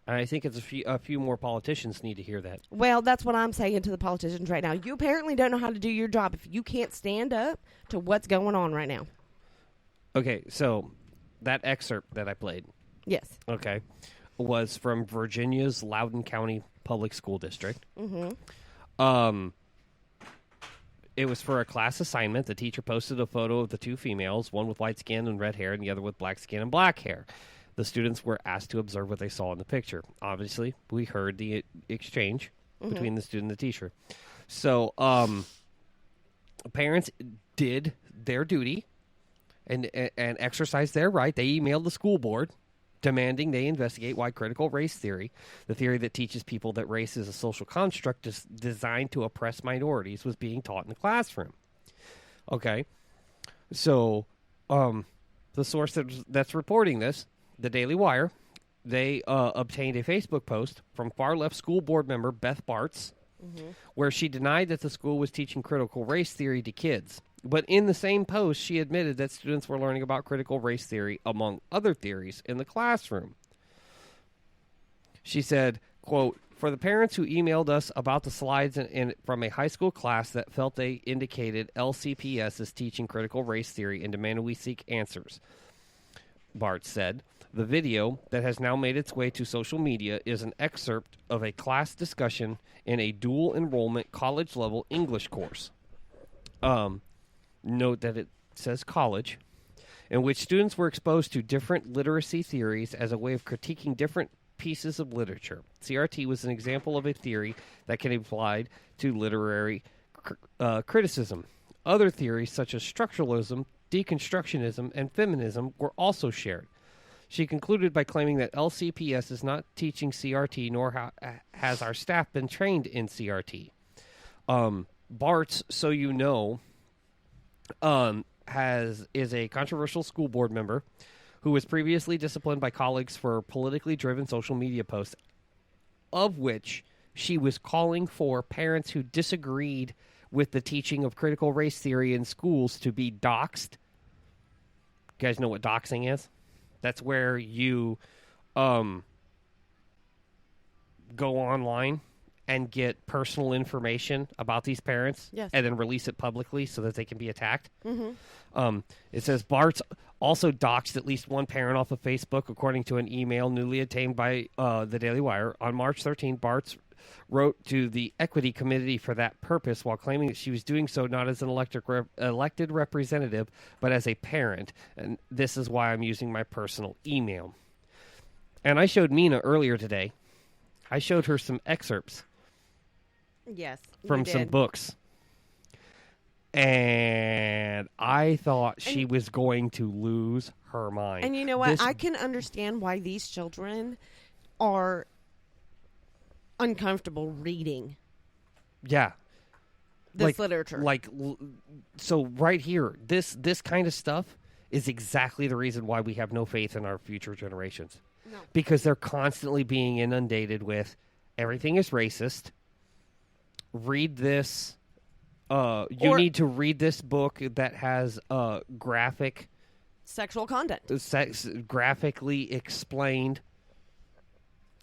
And I think it's a few more politicians need to hear that. Well, that's what I'm saying to the politicians right now. You apparently don't know how to do your job if you can't stand up to what's going on right now. Okay, so that excerpt that I played, yes, okay, was from Virginia's Loudoun County Public School District. It was for a class assignment. The teacher posted a photo of the two females, one with white skin and red hair, and the other with black skin and black hair. The students were asked to observe what they saw in the picture. Obviously, we heard the exchange between the student and the teacher. So, parents did their duty and exercised their right. They emailed the school board demanding they investigate why critical race theory, the theory that teaches people that race is a social construct designed to oppress minorities, was being taught in the classroom. Okay. So, the source that's reporting this, the Daily Wire, they obtained a Facebook post from far-left school board member Beth Bartz, where she denied that the school was teaching critical race theory to kids. But in the same post, she admitted that students were learning about critical race theory, among other theories, in the classroom. She said, quote, for the parents who emailed us about the slides from a high school class that felt they indicated LCPS is teaching critical race theory and demanded we seek answers, Bartz said. The video that has now made its way to social media is an excerpt of a class discussion in a dual enrollment college-level English course. Note that it says college, in which students were exposed to different literacy theories as a way of critiquing different pieces of literature. CRT was an example of a theory that can be applied to literary criticism. Other theories, such as structuralism, deconstructionism, and feminism, were also shared. She concluded by claiming that LCPS is not teaching CRT, nor has our staff been trained in CRT. Bartz, so you know, is a controversial school board member who was previously disciplined by colleagues for politically driven social media posts, of which she was calling for parents who disagreed with the teaching of critical race theory in schools to be doxxed. You guys know what doxing is? That's where you go online and get personal information about these parents and then release it publicly so that they can be attacked. It says Bartz also doxed at least one parent off of Facebook, according to an email newly obtained by the Daily Wire. On March 13, Bartz wrote to the Equity Committee for that purpose while claiming that she was doing so not as an elected representative, but as a parent. And this is why I'm using my personal email. And I showed Mina earlier today. I showed her some excerpts. Yes. From some books. And I thought she was going to lose her mind. And you know what? I can understand why these children are uncomfortable reading. Yeah. This literature. So right here, this kind of stuff is exactly the reason why we have no faith in our future generations. No. Because they're constantly being inundated with everything is racist. Read this. You need to read this book that has graphic sexual content. Graphically explained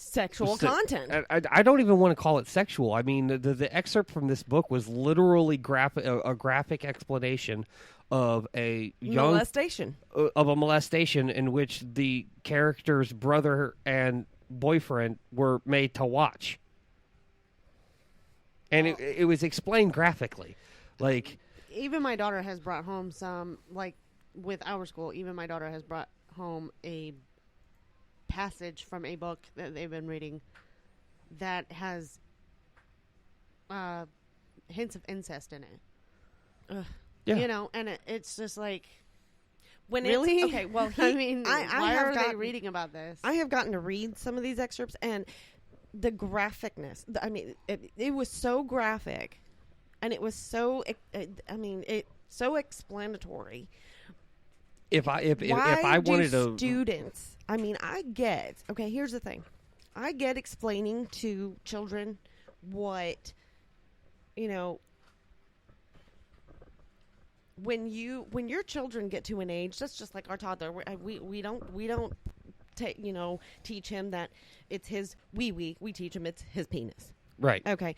sexual content. I don't even want to call it sexual. I mean, the excerpt from this book was literally a graphic explanation of a molestation. Of a molestation in which the character's brother and boyfriend were made to watch. And it was explained graphically. Like, even my daughter has brought home some, like, with our school, even my daughter has brought home a passage from a book that they've been reading that has hints of incest in it. yeah. You know, and it's just like, When really? It's, okay, well, I mean, I why have are they gotten- reading about this? I have gotten to read some of these excerpts, and the graphicness. I mean, it was so graphic, and it was so. It's so explanatory. If I Why wanted do to students? I mean, I get. Okay, here's the thing. I get explaining to children what, you know. When your children get to an age, that's just like our toddler. We don't teach him that it's his wee. We teach him it's his penis. right. Okay.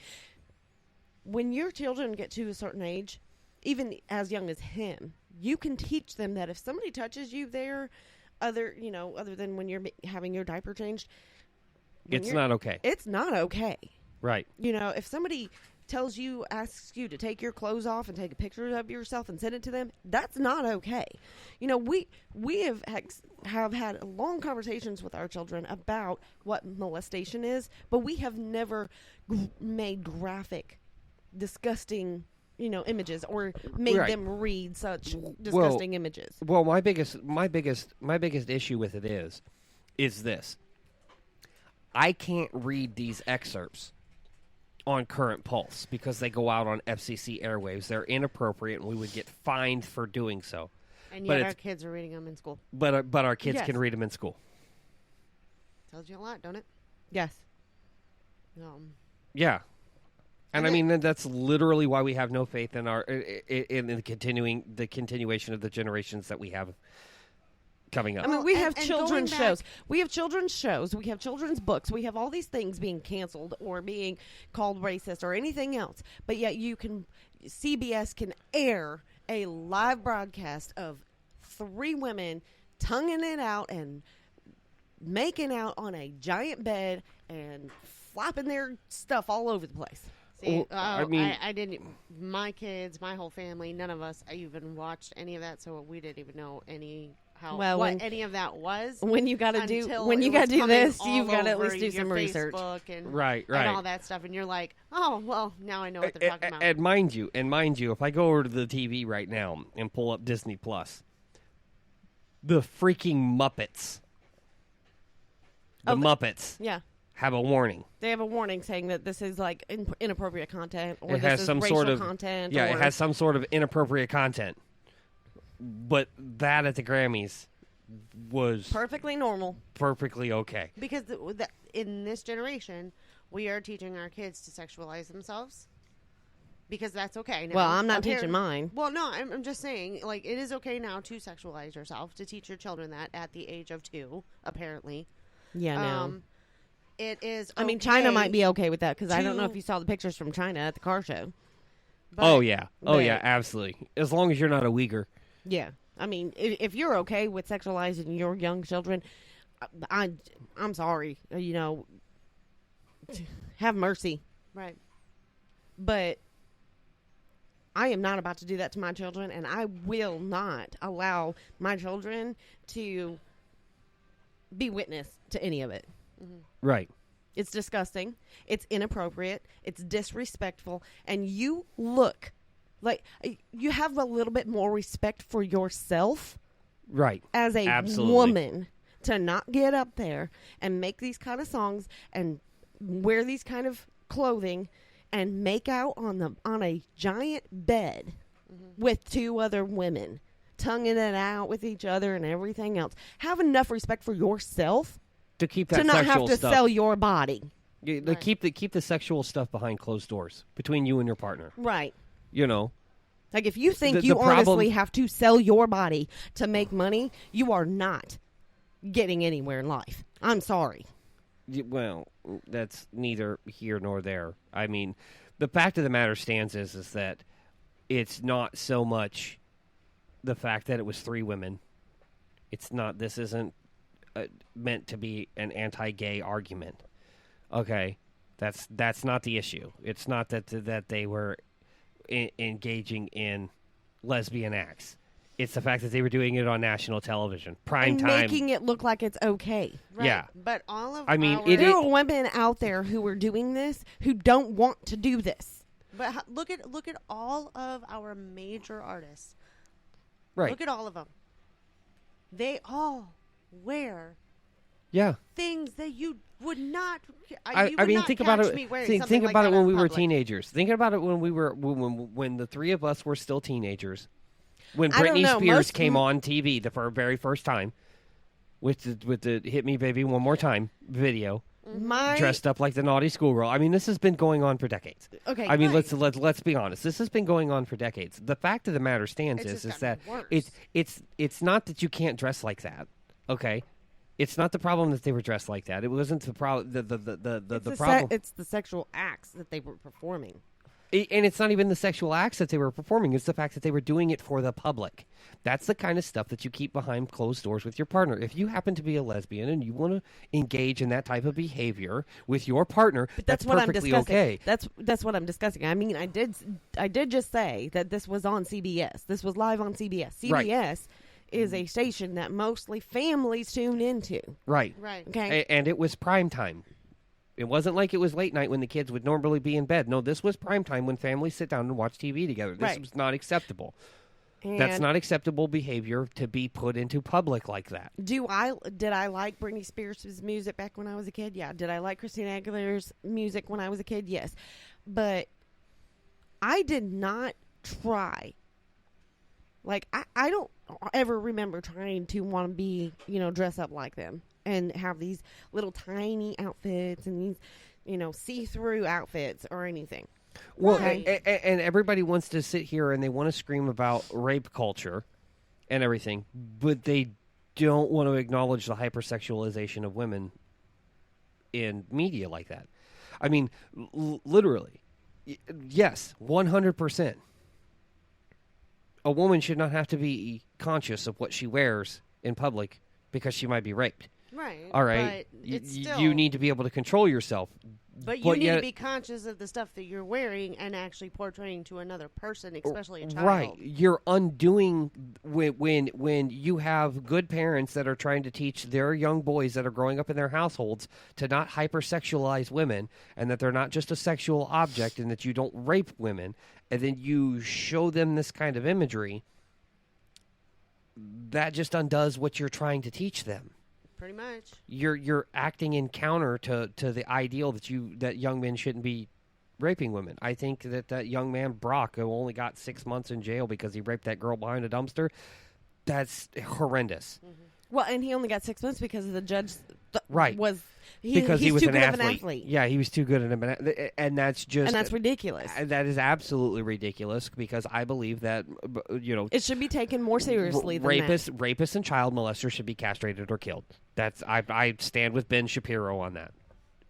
When your children get to a certain age, even as young as him, you can teach them that if somebody touches you there, other than when you're having your diaper changed, It's not okay. It's not okay. Right. You know, if somebody asks you to take your clothes off and take a picture of yourself and send it to them, that's not okay. You know, we have had long conversations with our children about what molestation is, but we have never made graphic, disgusting, images or made Right. them read such disgusting images. Well, my biggest issue with it is this. I can't read these excerpts on Current Pulse because they go out on FCC airwaves. They're inappropriate, and we would get fined for doing so. And but yet our kids are reading them in school. But our kids Yes. can read them in school. Tells you a lot, don't it? Yes. Yeah. And I And mean, that's literally why we have no faith in in the continuation of the generations that we have coming up. I mean, we have and children's going back- shows. We have children's shows. We have children's books. We have all these things being canceled or being called racist or anything else. But yet CBS can air a live broadcast of 3 women tonguing it out and making out on a giant bed and flopping their stuff all over the place. See, Well, I mean- I didn't. My kids, my whole family, none of us even watched any of that, so we didn't even know what any of that was. When you got to do until when it you was got to do coming this, all you've got to at over least do some your research. Facebook and Right. and all that stuff, and you're like, oh well, now I know what they're talking about. And mind you, if I go over to the TV right now and pull up Disney Plus, the freaking Muppets, Muppets Yeah. have a warning. They have a warning saying that this is like inappropriate content, or It this has is some racial sort of content. Yeah, or, it has some sort of inappropriate content. But that at the Grammys was perfectly normal. perfectly okay. Because in this generation, we are teaching our kids to sexualize themselves. Because that's okay now. Well, I'm not Apparently- teaching mine. Well, no, I'm just saying, like, it is okay now to sexualize yourself, to teach your children that at the age of 2, apparently. Yeah, no. It is. I mean, China okay might be okay with that because I don't know to- if you saw the pictures from China at the car show. but- Oh yeah, but- absolutely. As long as you're not a Uyghur. Yeah, I mean, if you're okay with sexualizing your young children, I'm sorry, have mercy. Right. But I am not about to do that to my children, and I will not allow my children to be witness to any of it. Right. It's disgusting. It's inappropriate. It's disrespectful. And you look like you have a little bit more respect for yourself Right. as a Absolutely. woman to not get up there and make these kind of songs and wear these kind of clothing and make out on a giant bed with 2 other women, tonguing it out with each other and everything else. Have enough respect for yourself To keep that to not have sexual to stuff. sell your body. Right. Keep the sexual stuff behind closed doors between you and your partner. Right. You know. Like, if you think The you problem- honestly have to sell your body to make money, you are not getting anywhere in life. I'm sorry. Well, that's neither here nor there. I mean, the fact of the matter stands is that it's not so much the fact that it was 3 women. It's not. This isn't meant to be an anti-gay argument. Okay, that's not the issue. It's not that they were engaging in lesbian acts. It's the fact that they were doing it on national television, prime time, making it look like it's okay. Right. Yeah, But all of There are women out there who are doing this who don't want to do this. But look at all of our major artists. right. Look at all of them. They all wear Yeah. things that you would not. I you would mean, not think catch about it. me wearing Think something like about it that when in we were public. teenagers. Think about it when we were when the 3 of us were still teenagers. When I don't Britney know, Spears most- came on TV very first time with the "Hit Me, Baby, One More Time" video, dressed up like the naughty schoolgirl. I mean, this has been going on for decades. Okay, I mean, right. let's be honest. This has been going on for decades. The fact of the matter stands It's is just that gotten worse. it's not that you can't dress like that. Okay. It's not the problem that they were dressed like that. It wasn't the problem. The problem. It's the sexual acts that they were performing. And it's not even the sexual acts that they were performing. It's the fact that they were doing it for the public. That's the kind of stuff that you keep behind closed doors with your partner. If you happen to be a lesbian and you want to engage in that type of behavior with your partner, But that's what I'm perfectly discussing. okay. That's what I'm discussing. I mean, I did just say that this was on CBS. This was live on CBS. Right. CBS is a station that mostly families tune into. Right. Right. Okay. And it was prime time. It wasn't like it was late night when the kids would normally be in bed. No, this was prime time when families sit down and watch TV together. This Right. was not acceptable. And That's not acceptable behavior to be put into public like that. did I like Britney Spears' music back when I was a kid? Yeah. Did I like Christina Aguilera's music when I was a kid? Yes. But I did not try. Like, I don't ever remember trying to want to be, dress up like them and have these little tiny outfits and these, see-through outfits or anything. Well, Okay. and everybody wants to sit here and they want to scream about rape culture and everything, but they don't want to acknowledge the hypersexualization of women in media like that. I mean, literally, yes, 100%. A woman should not have to be conscious of what she wears in public because she might be raped. Right. All right, But it's still, you need to be able to control yourself. But you but need yet- to be conscious of the stuff that you're wearing and actually portraying to another person, especially a child. Right, you're undoing when you have good parents that are trying to teach their young boys that are growing up in their households to not hypersexualize women and that they're not just a sexual object and that you don't rape women, and then you show them this kind of imagery. That just undoes what you're trying to teach them. Pretty much. You're acting in counter to the ideal that young men shouldn't be raping women. I think that young man Brock, who only got 6 months in jail because he raped that girl behind a dumpster, that's horrendous. Mm-hmm. Well, and he only got 6 months because the judge Right. was Because he he's was too an good athlete. of an athlete. Yeah, he was too good and that's just And that's ridiculous. That is absolutely ridiculous because I believe that It should be taken more seriously than rapists and child molesters should be castrated or killed. That's I stand with Ben Shapiro on that.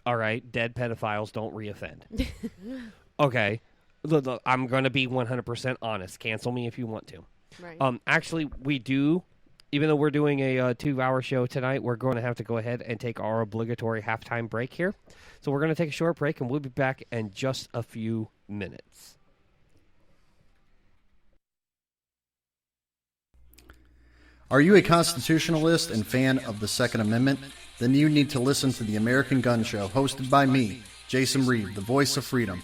All right, dead pedophiles don't reoffend. Okay, look, I'm going to be 100% honest. Cancel me if you want to. Right. Actually, we do. Even though we're doing a 2-hour show tonight, we're going to have to go ahead and take our obligatory halftime break here. So we're going to take a short break, and we'll be back in just a few minutes. Are you a constitutionalist and fan of the Second Amendment? Then you need to listen to the American Gun Show, hosted by me, Jason Reed, the voice of freedom.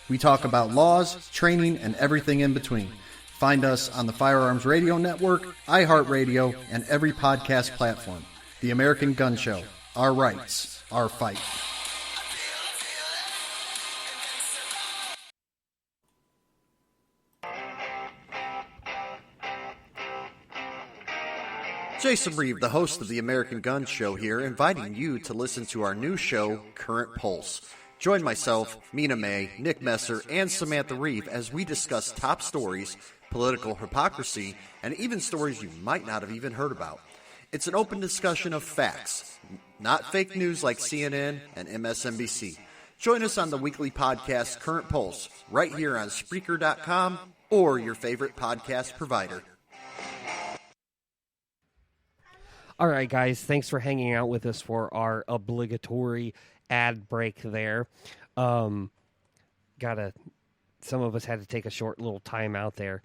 We talk about laws, training, and everything in between. Find us on the Firearms Radio Network, iHeartRadio, and every podcast platform. The American Gun Show. Our rights, our fight. Jason Reeve, the host of the American Gun Show here, inviting you to listen to our new show, Current Pulse. Join myself, Mina May, Nick Messer, and Samantha Reeve as we discuss top stories, political hypocrisy, and even stories you might not have even heard about. It's an open discussion of facts, not fake news like CNN and MSNBC. Join us on the weekly podcast Current Pulse, right here on Spreaker.com or your favorite podcast provider. All right, guys, thanks for hanging out with us for our obligatory ad break there. Some of us had to take a short little time out there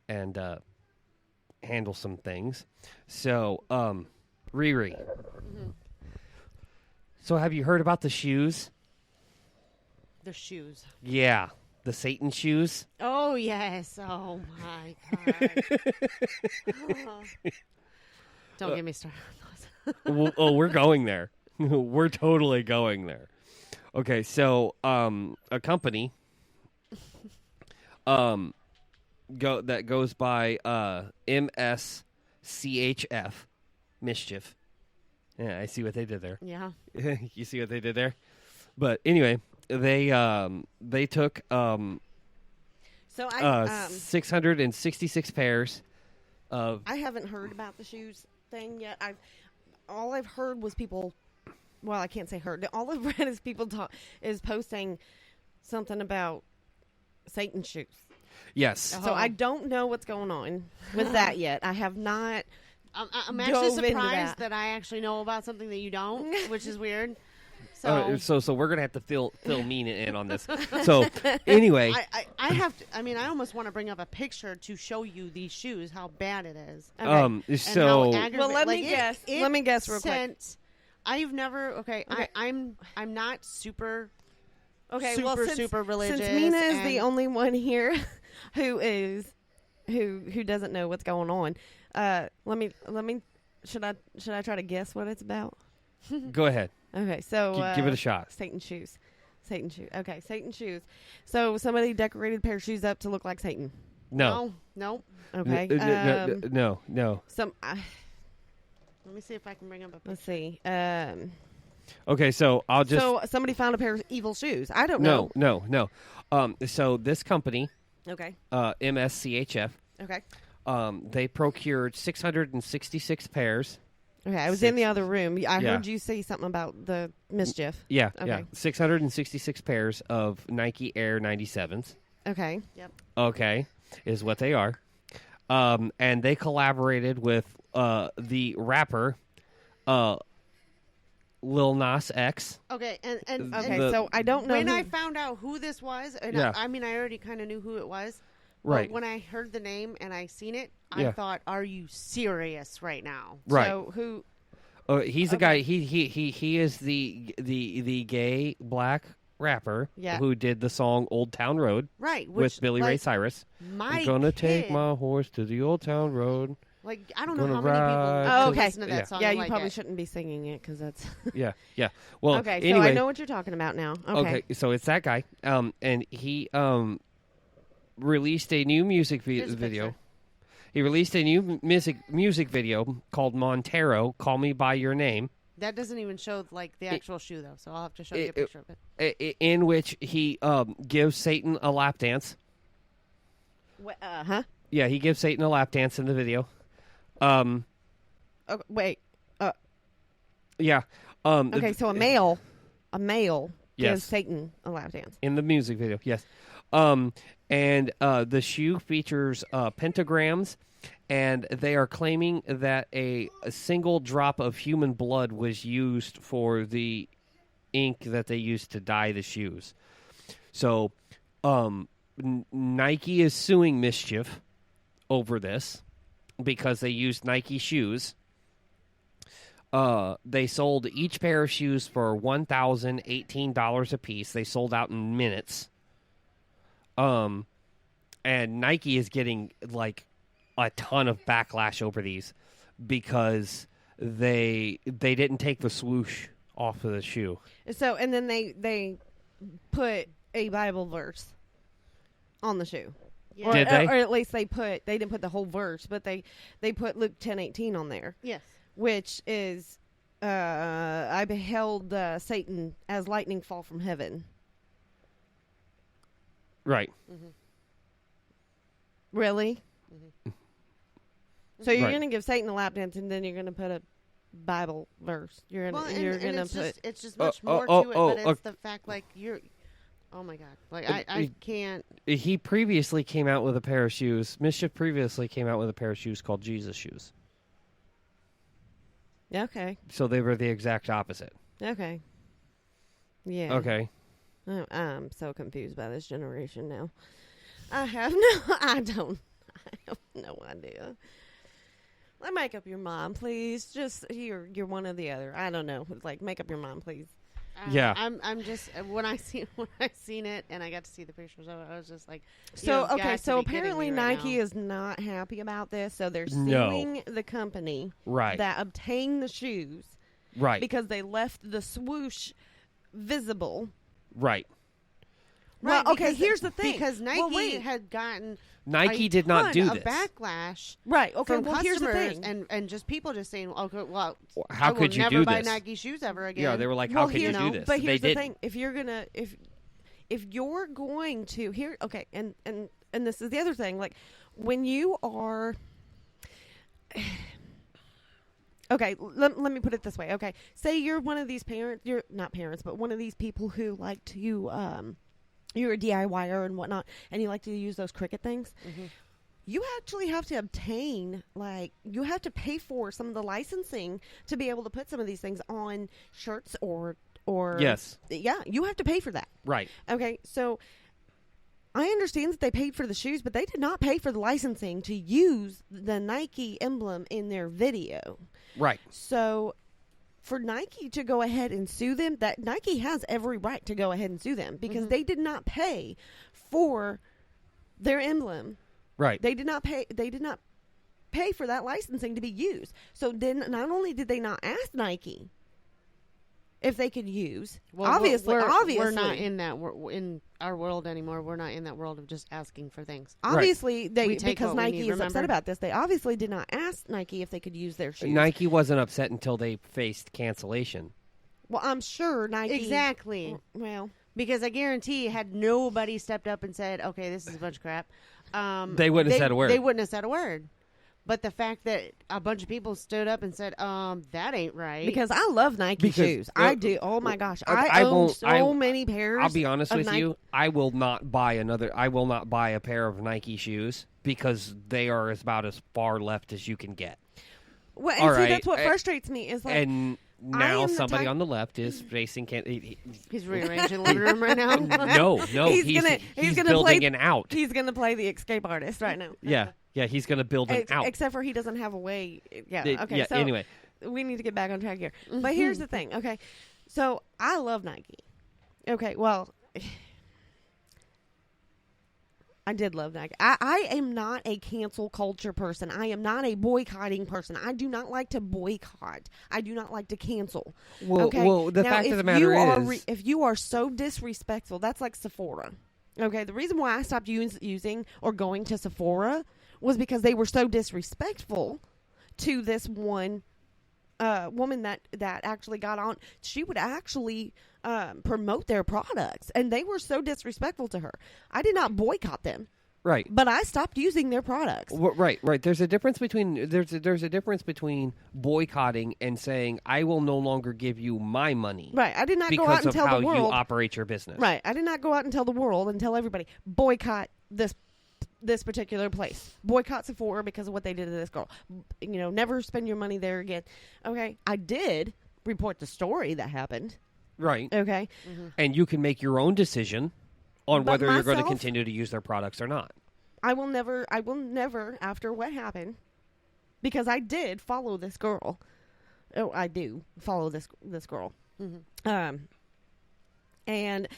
and handle some things. So, ReRe. Mm-hmm. So have you heard about the shoes? The shoes. Yeah, the Satan shoes. Oh, yes. Oh, my God. Don't get me started on those. We're going there. We're totally going there. Okay, so a company that goes by MSCHF, Mischief. Yeah, I see what they did there. Yeah. You see what they did there? But anyway, they took So I 666 pairs of. I haven't heard about the shoes thing yet. All I've heard was people. Well, I can't say heard. All I've read is people posting something about Satan shoes. Yes. So I don't know what's going on with that yet. I have not. I'm actually surprised that I actually know about something that you don't, which is weird. So we're gonna have to fill me in on this. So anyway, I have to. I mean, I almost want to bring up a picture to show you these shoes, how bad it is. Okay. So let me guess. Let me guess real quick. I've never. Okay. I'm not super. Okay. Super religious. Since Mina is the only one here who doesn't know what's going on. Let me. Should I try to guess what it's about? go ahead. Okay, so give it a shot. Satan shoes. Okay, Satan shoes. So somebody decorated a pair of shoes up to look like Satan. No. Okay. No. Let me see if I can bring up a picture. Let's see. Okay, so I'll just. So somebody found a pair of evil shoes. I don't know. No. So this company, Okay. MSCHF, Okay. they procured 666 pairs. Okay. I was in the other room. I heard you say something about the mischief. Yeah. Okay. Yeah. 666 pairs of Nike Air 97s. Okay. Yep. Okay, is what they are. And they collaborated with the rapper Lil Nas X. Okay, and Okay. So I don't know. when I found out who this was, and Yeah. I mean, I already kind of knew who it was. Right. But when I heard the name and I seen it, I Yeah. thought, "Are you serious right now?" Right. So who? He's the guy. He is the gay black rapper who did the song "Old Town Road" Right. with Billy Ray Cyrus. My I'm gonna take kid- my horse to the old town road. Like, I don't know Gonna how many ride people Oh, okay. listen to that song. Yeah, you like probably it. shouldn't be singing it because that's. Yeah. Well, Okay. anyway, So I know what you're talking about now. Okay. so it's that guy. And he released a new music Here's a video. picture. He released a new music video called Montero, Call Me By Your Name, That doesn't even show like the actual shoe though, so I'll have to show you a picture of it. in which he gives Satan a lap dance. Huh? Yeah, he gives Satan a lap dance in the video. Okay, wait. Yeah. Okay, so a male gives Yes. Satan a lap dance. In the music video, yes. And the shoe features pentagrams, and they are claiming that a single drop of human blood was used for the ink that they used to dye the shoes. So Nike is suing Mischief over this because they used Nike shoes. They sold each pair of shoes for $1,018 a piece. They sold out in minutes. And Nike is getting like a ton of backlash over these because they didn't take the swoosh off of the shoe. So, and then they put a Bible verse on the shoe. Yeah. Did they? Or at least they didn't put the whole verse, but they put Luke 10:18 on there, Yes. which is, I beheld Satan as lightning fall from heaven. Right. Really? So you're Right. going to give Satan a lap dance, and then you're going to put a Bible verse. You're Well, going and to it's put. just, it's just much Oh, more oh, to it, oh, but it's the fact, like, you're... Oh, my God. Like, I can't... He previously came out with a pair of shoes. Mischief previously came out with a pair of shoes called Jesus shoes. Okay. So they were the exact opposite. Okay. Yeah. Okay. I'm so confused by this generation now. I have no idea. Like, make up your mind, please. Just you're one or the other. I don't know. Like, make up your mind, please. Yeah. I'm just when I seen it and I got to see the pictures of it, I was just like, So "You've okay, got to so be kidding apparently me right Nike now." is not happy about this, so they're No. suing the company Right. that obtained the shoes Right. because they left the swoosh visible. Right. Well, Right, okay, because- here's the thing. because Nike Well, wait. had gotten Nike a did not ton do of this. backlash Right. Okay. from Well, here's the customers thing. and just people just saying, "Okay, well, How I will could you never do buy this?" Nike shoes ever again." Yeah, they were like, Well, "How could you here- do this?" But They here's the didn't. thing: if you're gonna, if you're going to here, okay, and this is the other thing, like when you are. Okay, let me put it this way. Okay, say you're one of these parents. You're not parents, but one of these people who like to you're a DIYer and whatnot, and you like to use those Cricut things. Mm-hmm. You actually have to obtain, like, you have to pay for some of the licensing to be able to put some of these things on shirts or Yes. yeah, you have to pay for that. Right. Okay, so I understand that they paid for the shoes, but they did not pay for the licensing to use the Nike emblem in their video. Right. So for Nike to go ahead and sue them, that Nike has every right to go ahead and sue them because they did not pay for their emblem. Right. They did not pay for that licensing to be used. So then not only did they not ask Nike if they could use, Well, obviously we're not in that in our world anymore. We're not in that world of just asking for things. obviously We they take because what we Nike need, is upset remember? about this. They obviously did not ask Nike if they could use their shoes. Nike wasn't upset until they faced cancellation. Well, I'm sure Nike Exactly. Well, Because I guarantee, had nobody stepped up and said, "Okay, this is a bunch of crap," They wouldn't have said a word. They wouldn't have said a word. But the fact that a bunch of people stood up and said, "That ain't right," because I love Nike Because, shoes. I do. Oh my gosh, I I own won't- so many pairs. I'll be honest of with Nike. you. I will not buy a pair of Nike shoes because they are about as far left as you can get. Well, and All see, right, that's what frustrates me is like And now am the somebody type- on the left is facing he's rearranging the living room right now. no, he's gonna building play, an out. He's gonna play the escape artist right now. Yeah, he's going to build an out. Except for he doesn't have a way. Yeah. They- Okay. yeah, So anyway. we need to get back on track here. But here's the thing. Okay. So I love Nike. Okay. Well, I did love Nike. I am not a cancel culture person. I am not a boycotting person. I do not like to boycott. I do not like to cancel. Well, okay? well, the Now, fact of if the matter you are is, if you are so disrespectful, that's like Sephora. Okay, the reason why I stopped using or going to Sephora was because they were so disrespectful to this one woman that actually got on. She would actually promote their products, and they were so disrespectful to her. I did not boycott them, right. but I stopped using their products. Right. There's a difference between there's a difference between boycotting and saying I will no longer give you my money. Right, I did not go because out and of tell how the you world. operate your business. Right, I did not go out and tell the world and tell everybody boycott this particular place. Boycott Sephora because of what they did to this girl. You know, never spend your money there again. Okay, I did report the story that happened. Right. Okay, And you can make your own decision on But whether you're going to myself- continue to use their products or not. I will never after what happened, because I did follow this girl. Oh, I do follow this girl. And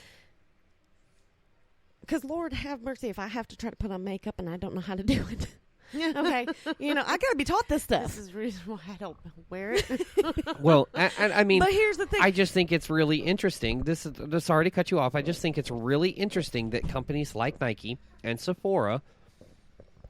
because Lord have mercy if I have to try to put on makeup and I don't know how to do it. Okay, you know, I got to be taught this stuff. This is the reason why I don't wear it. Well, and I mean, But here's the thing. I just think it's really interesting. Sorry to cut you off. I just think it's really interesting that companies like Nike and Sephora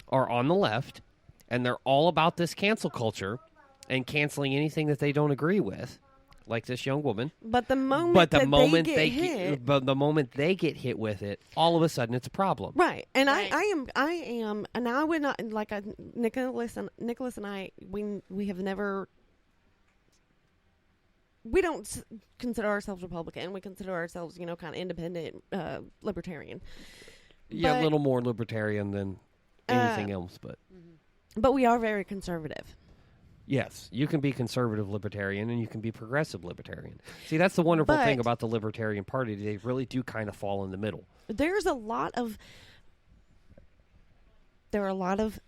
are on the left, and they're all about this cancel culture and canceling anything that they don't agree with. like this young woman. But the moment But the that moment they get hit, but the moment they get hit with it, all of a sudden it's a problem. right? And Right. I am, and I would not like Nicholas and I. We have never. We don't consider ourselves Republican. We consider ourselves, kind of independent, libertarian. Yeah, But- a little more libertarian than anything else, But we are very conservative. yes, you can be conservative libertarian and you can be progressive libertarian. See, that's the wonderful thing But- about the Libertarian Party. They really do kind of fall in the middle. There are a lot of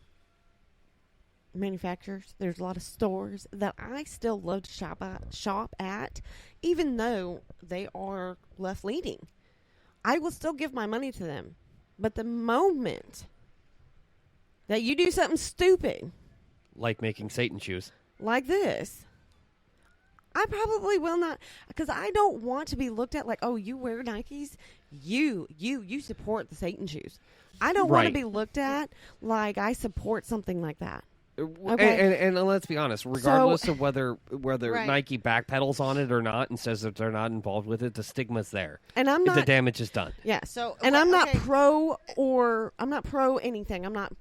manufacturers. There's a lot of stores that I still love to shop at, even though they are left leaning. I will still give my money to them, but the moment that you do something stupid Like making Satan shoes. like this, I probably will not, because I don't want to be looked at like, oh, you wear Nikes, you support the Satan shoes. I don't want to Right. be looked at like I Okay. something like that. And let's be honest, regardless of whether Right. Nike backpedals on it or not and says that they're not involved with it, the stigma's there. And I'm The not. damage is done. Yeah. So, And wha- I'm not okay. I'm not pro anything. I'm not.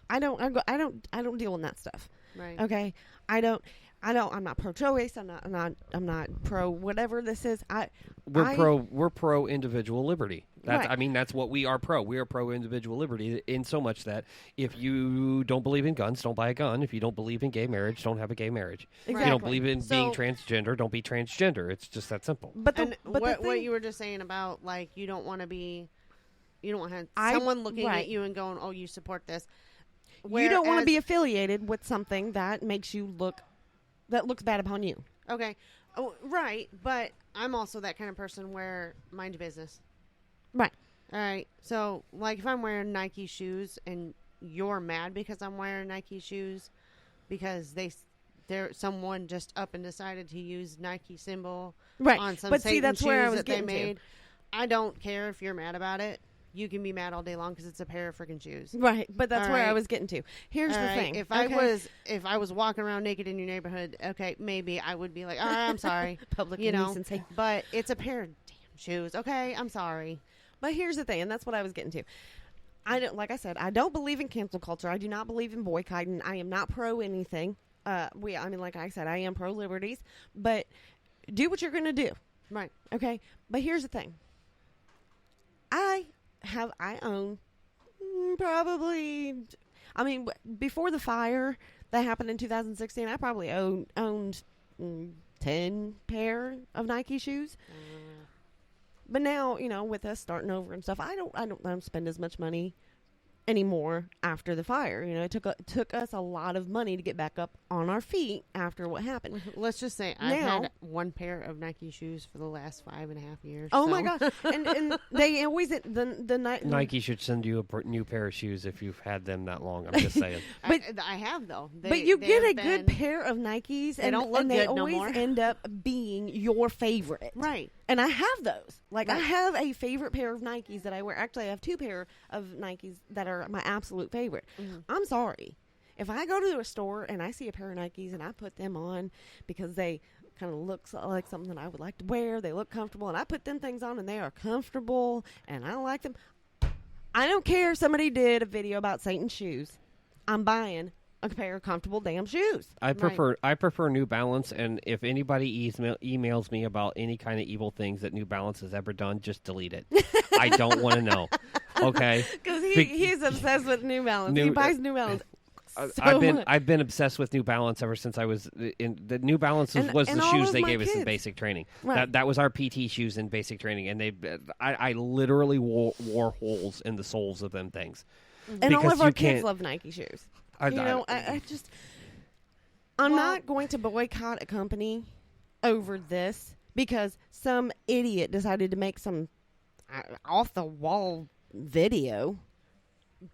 I don't deal in that stuff. Right. Okay. I'm not pro-choice. I'm not pro whatever this is. We're pro individual liberty. That's Right. I mean that's what we are pro. We are pro individual liberty in so much that if you don't believe in guns, don't buy a gun. If you don't believe in gay marriage, don't have a gay marriage. If you Exactly. don't believe in being So- transgender, don't be transgender. It's just that simple. But And the what thing, you were just saying about like you don't want to have I- someone looking right. at you and going, "Oh, you support this." you don't want to Whereas- be affiliated with something that makes you that looks bad upon you. okay, oh, right. But I'm also that kind of person where mind your business. Right. All right. So, like, if I'm wearing Nike shoes and you're mad because I'm wearing Nike shoes because someone just up and decided to use Nike symbol Right. on some But see, Satan that's where I shoes was that they getting to. made, I don't care if you're mad about it. You can be mad all day long because it's a pair of freaking shoes. Right. But that's All where I right. was getting to. Here's All the right? thing. If okay? I was walking around naked in your neighborhood, okay, maybe I would be like, all right, I'm sorry, Public you know. nuisance. Hey. But it's a pair of damn shoes. Okay, I'm sorry. But here's the thing, and that's what I was getting to. Like I said, I don't believe in cancel culture. I do not believe in boycotting. I am not pro anything. Like I said, I am pro liberties. But do what you're going to do. Right. Okay? But here's the thing. I own probably, before the fire that happened in 2016, I probably owned 10 pair of Nike shoes. But now, with us starting over and stuff, I don't spend as much money anymore after the fire. It took us a lot of money to get back up on our feet after what happened. Let's just say I've had one pair of Nike shoes for the last 5.5 years. Oh so. my gosh! And they always the night. Nike should send you a new pair of shoes if you've had them that long. I'm just saying. But- I have though. But you they get a have good been- pair of Nikes, They don't look and they good no always more. end up being your favorite. Right. And I have those. I Right. have a favorite pair of Nikes that I wear. Actually, I have 2 pair of Nikes that are my absolute favorite. Mm-hmm. I'm sorry. If I go to a store and I see a pair of Nikes and I put them on because they kind of look like something that I would like to wear, they look comfortable, and I put them things on and they are comfortable and I like them, I don't care if somebody did a video about Satan's shoes. I'm buying a pair of comfortable damn shoes. I prefer New Balance, and if anybody emails me about any kind of evil things that New Balance has ever done, just delete it. I don't want to know. Okay, Because he's obsessed with New Balance. He buys New Balance. I've been obsessed with New Balance ever since I was in the New Balance was and the all shoes of they my gave us in kids. basic training. Right. That was our PT shoes in basic training, and I literally wore holes in the soles of them things. And all Because of our you kids can't- love Nike shoes. I I'm not going to boycott a company over this because some idiot decided to make some off the wall video.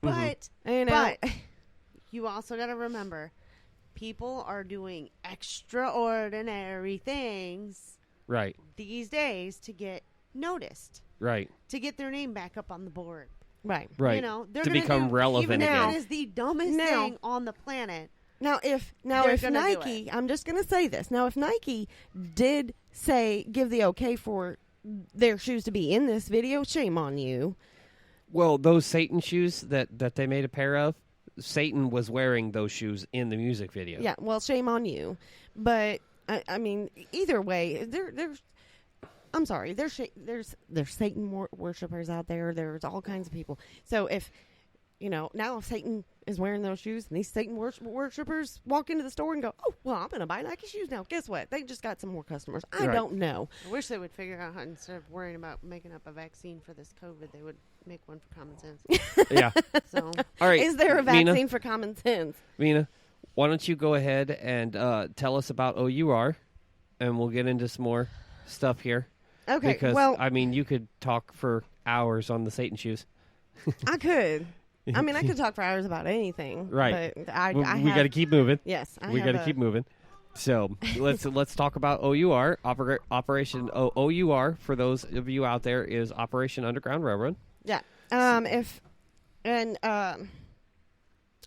But But you also got to remember, people are doing extraordinary things right, these days to get noticed, right, to get their name back up on the board. right. right. You know, they're to gonna become do, relevant even again. if it is the dumbest Now- thing on the planet, Now, if They're gonna do Nike, I'm just going to say this. Now, if Nike did give the okay for their shoes to be in this video, shame on you. Well, those Satan shoes that they made a pair of, Satan was wearing those shoes in the music video. Yeah, well, shame on you. But I mean, either way, there's. I'm sorry. There's Satan worshipers out there. There's all kinds of people. So if now if Satan is wearing those shoes and these Satan worshipers walk into the store and go, oh, well, I'm going to buy Nike shoes now. Guess what? They just got some more customers. I don't know. I wish they would figure out how, instead of worrying about making up a vaccine for this COVID, they would make one for common sense. Yeah. So, all right. Is there a vaccine Mina, for common sense? Mina, why don't you go ahead and tell us about O.U.R. and we'll get into some more stuff here. Okay. Because, well, I mean, you could talk for hours on the Satan shoes. I could. I mean, I could talk for hours about anything. Right. But we got to keep moving. Yes. We got to keep moving. So let's talk about O.U.R. Operation O.U.R. For those of you out there is Operation Underground Railroad. Yeah. I'm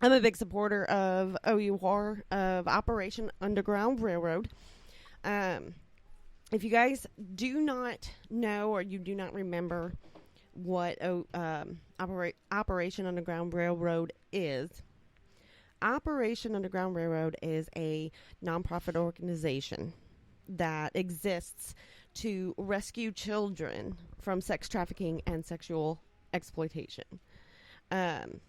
a big supporter of O.U.R. of Operation Underground Railroad. If you guys do not know or you do not remember what Operation Underground Railroad is, Operation Underground Railroad is a nonprofit organization that exists to rescue children from sex trafficking and sexual exploitation. Operation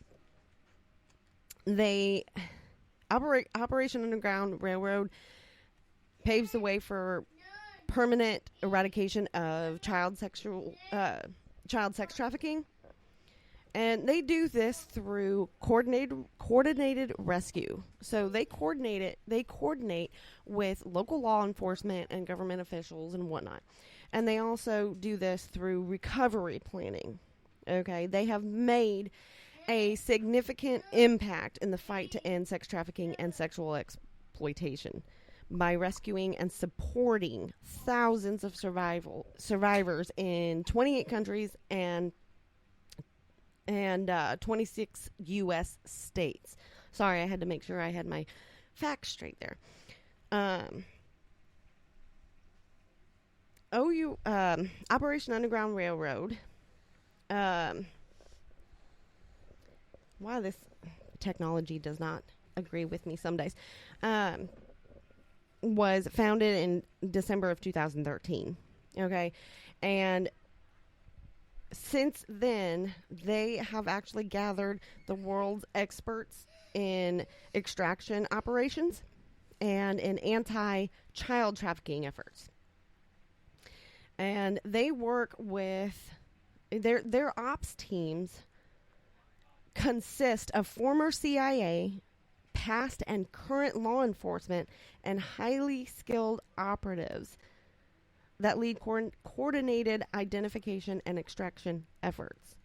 Underground Railroad paves the way for permanent eradication of child sex trafficking, and they do this through coordinated rescue. So they coordinate with local law enforcement and government officials and whatnot, and they also do this through recovery planning. Okay, they have made a significant impact in the fight to end sex trafficking and sexual exploitation by rescuing and supporting thousands of survivors in 28 countries and 26 U.S. states. Sorry, I had to make sure I had my facts straight there. Operation Underground Railroad. Why this technology does not agree with me some days. Was founded in December of 2013. Okay. And since then, they have actually gathered the world's experts in extraction operations and in anti-child trafficking efforts. And they work with their ops teams consist of former CIA, past and current law enforcement, and highly skilled operatives that lead coordinated identification and extraction efforts.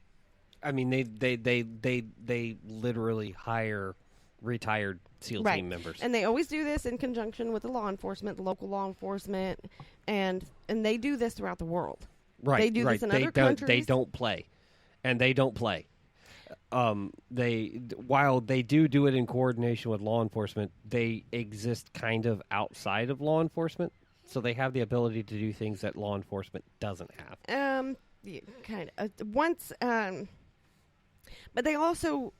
I mean, they literally hire retired SEAL team members, and they always do this in conjunction with the law enforcement, the local law enforcement, and they do this throughout the world. Right, they do this in other countries. They don't play, and they don't play. While they do it in coordination with law enforcement, they exist kind of outside of law enforcement, so they have the ability to do things that law enforcement doesn't have. Yeah, kind of. But they also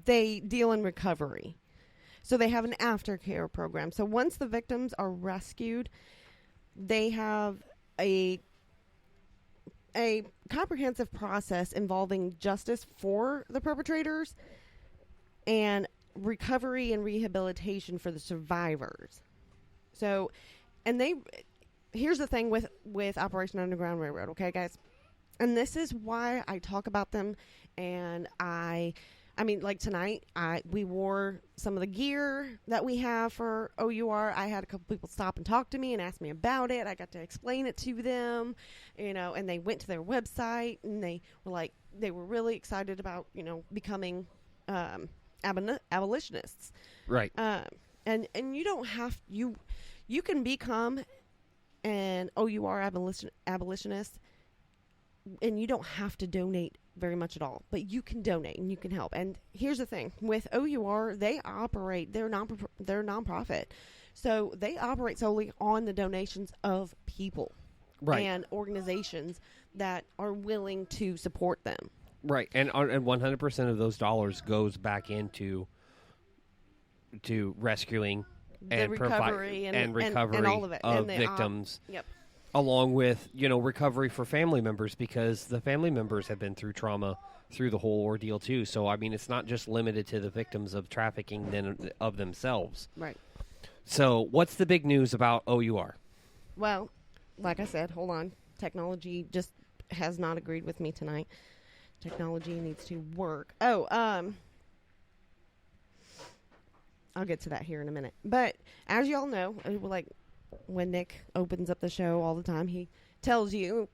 they deal in recovery, so they have an aftercare program. So once the victims are rescued, they have a comprehensive process involving justice for the perpetrators and recovery and rehabilitation for the survivors. So, and here's the thing with Operation Underground Railroad, okay, guys? And this is why I talk about them, and I mean, like tonight, we wore some of the gear that we have for O.U.R. I had a couple people stop and talk to me and ask me about it. I got to explain it to them, and they went to their website, and they were really excited about, becoming abolitionists. Right. And you don't have, you can become an O.U.R. abolitionist and you don't have to donate very much at all, but you can donate and you can help. And here's the thing with O.U.R, they're nonprofit, so they operate solely on the donations of people, Right. and organizations that are willing to support them. Right, and 100% of those dollars goes back into rescuing The and recovery and recovery and all of it. of And the victims, Yep. along with recovery for family members, because the family members have been through trauma through the whole ordeal too. So I mean, it's not just limited to the victims of trafficking then of themselves. Right. So what's the big news about O.U.R? Well, like I said, hold on. Technology just has not agreed with me tonight. Technology needs to work. Oh, I'll get to that here in a minute. But as y'all know, like when Nick opens up the show all the time, he tells y'all,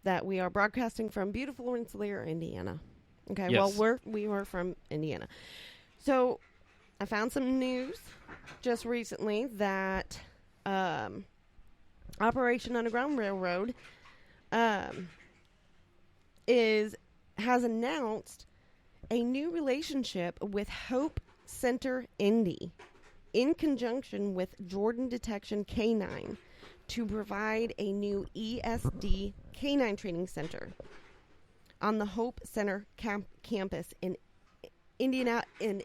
that we are broadcasting from beautiful Rensselaer, Indiana. Okay, Yes. well, we were from Indiana. So I found some news just recently that Operation Underground Railroad has announced a new relationship with Hope Center Indy in conjunction with Jordan Detection K9 to provide a new ESD K9 training center on the Hope Center campus in Indianapolis.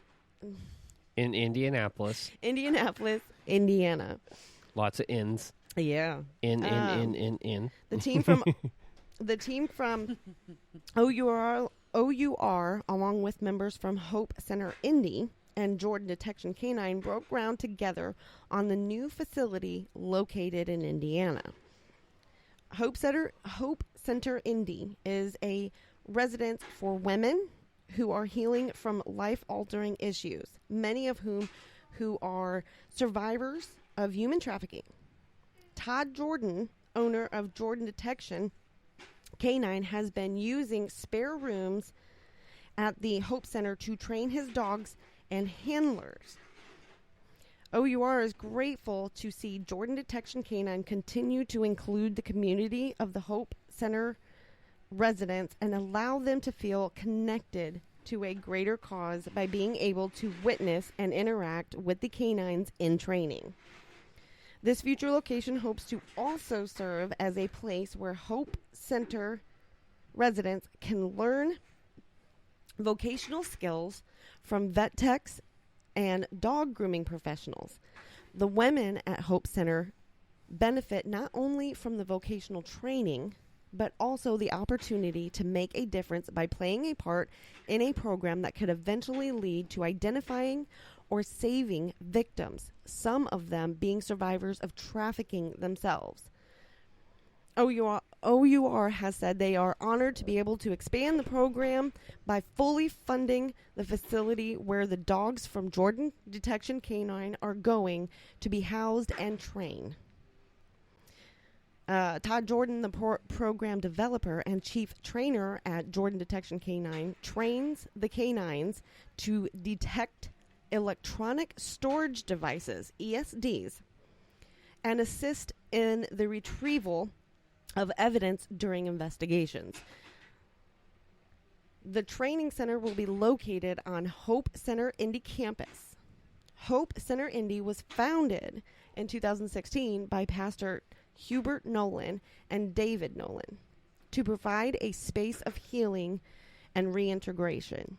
Indianapolis, Indiana. Lots of ins. Yeah. In. The team from O.U.R, along with members from Hope Center Indy and Jordan Detection K9, broke ground together on the new facility located in Indiana. Hope Center Indy is a residence for women who are healing from life-altering issues, many of whom who are survivors of human trafficking. Todd Jordan, owner of Jordan Detection K9, has been using spare rooms at the Hope Center to train his dogs and handlers. O.U.R is grateful to see Jordan Detection K9 continue to include the community of the Hope Center residents and allow them to feel connected to a greater cause by being able to witness and interact with the canines in training. This future location hopes to also serve as a place where Hope Center residents can learn vocational skills from vet techs and dog grooming professionals. The women at Hope Center benefit not only from the vocational training, but also the opportunity to make a difference by playing a part in a program that could eventually lead to identifying or saving victims, some of them being survivors of trafficking themselves. O.U.R has said they are honored to be able to expand the program by fully funding the facility where the dogs from Jordan Detection K9 are going to be housed and trained. Todd Jordan, the program developer and chief trainer at Jordan Detection K9, trains the canines to detect electronic storage devices, ESDs, and assist in the retrieval of evidence during investigations. The training center will be located on Hope Center Indy campus. Hope Center Indy was founded in 2016 by Pastor Hubert Nolan and David Nolan to provide a space of healing and reintegration.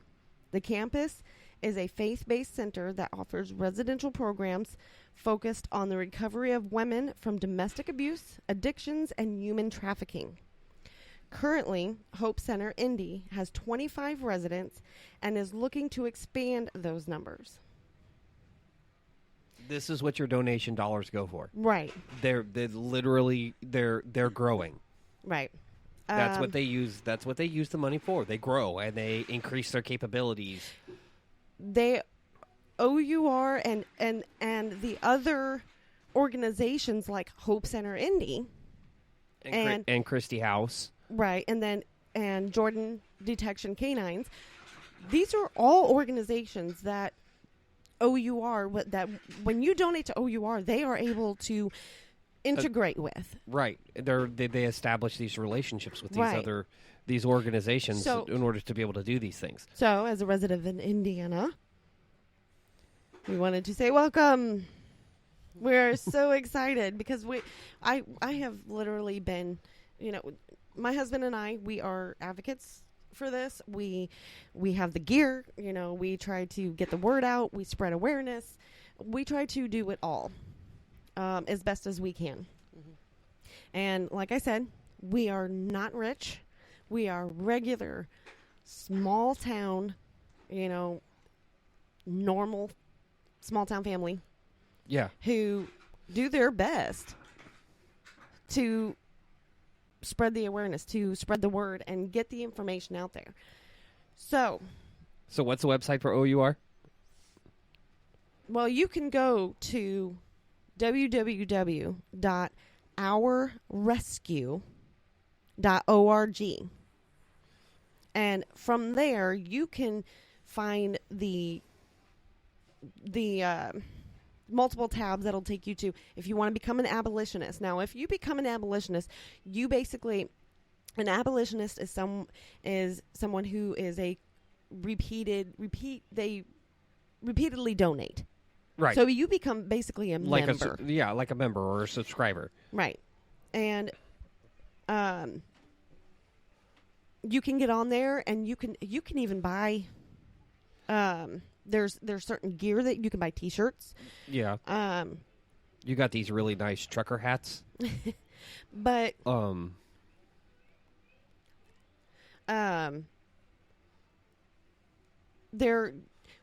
The campus is a faith-based center that offers residential programs focused on the recovery of women from domestic abuse, addictions, and human trafficking. Currently, Hope Center Indy has 25 residents and is looking to expand those numbers. This is what your donation dollars go for. Right. They're literally growing. Right. That's what they use. That's what they use the money for. They grow and they increase their capabilities. They O.U.R and the other organizations like Hope Center Indy and Christie House, right, and Jordan Detection Canines. These are all organizations that O.U.R that when you donate to O.U.R, they are able to integrate with. Right. They establish these relationships with Right. these organizations So- in order to be able to do these things. So, as a resident in Indiana, we wanted to say welcome. We're so excited because I have literally been, my husband and I, we are advocates for this. We have the gear, we try to get the word out. We spread awareness. We try to do it all as best as we can. And like I said, we are not rich. We are regular, small town, normal small town family Yeah. who do their best to spread the awareness, to spread the word, and get the information out there. So what's the website for O.U.R.? Well, you can go to www.ourrescue.org. And from there, you can find the multiple tabs that'll take you to, if you want to become an abolitionist. Now, if you become an abolitionist, you basically, an abolitionist is someone who is they repeatedly donate. Right. So you become basically a member. Like a member or a subscriber. Right. And you can get on there and you can even buy there's certain gear that you can buy t-shirts. Yeah. You got these really nice trucker hats. But there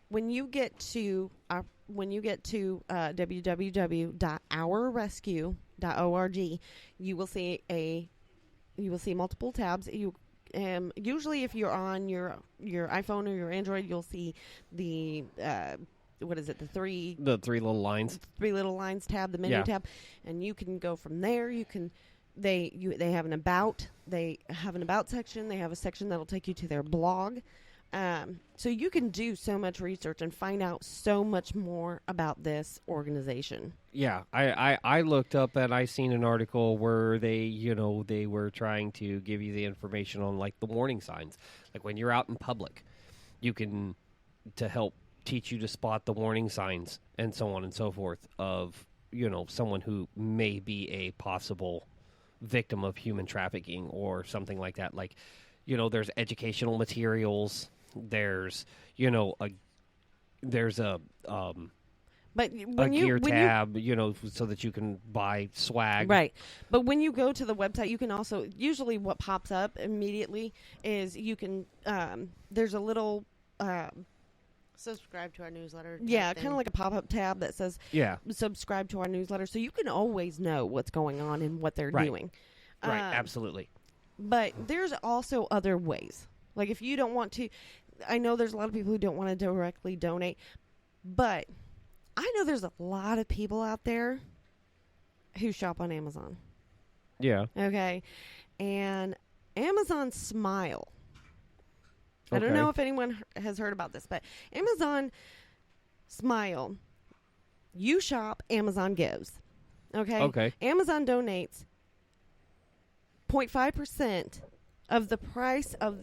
when you get to www.ourrescue.org, you will see multiple tabs. Usually if you're on your iPhone or your Android, you'll see the the three little lines tab, the menu tab, and you can go from there. They have an about section. They have a section that'll take you to their blog. So you can do so much research and find out so much more about this organization. Yeah, I looked up and I seen an article where they were trying to give you the information on like the warning signs, like when you're out in public, to help teach you to spot the warning signs and so on and so forth of someone who may be a possible victim of human trafficking or something like that. Like, there's educational materials. There's a gear tab, so that you can buy swag. Right. But when you go to the website, you can also, usually what pops up immediately is you can, there's a little, subscribe to our newsletter. Yeah, kind of like a pop-up tab that says, subscribe to our newsletter. So you can always know what's going on and what they're doing. Right, absolutely. But there's also other ways. Like if you don't want to, I know there's a lot of people who don't want to directly donate, but I know there's a lot of people out there who shop on Amazon. Yeah. Okay. And Amazon Smile. I don't know if anyone has heard about this, but Amazon Smile, you shop, Amazon gives. Okay. Okay. Amazon donates 0.5% of the price of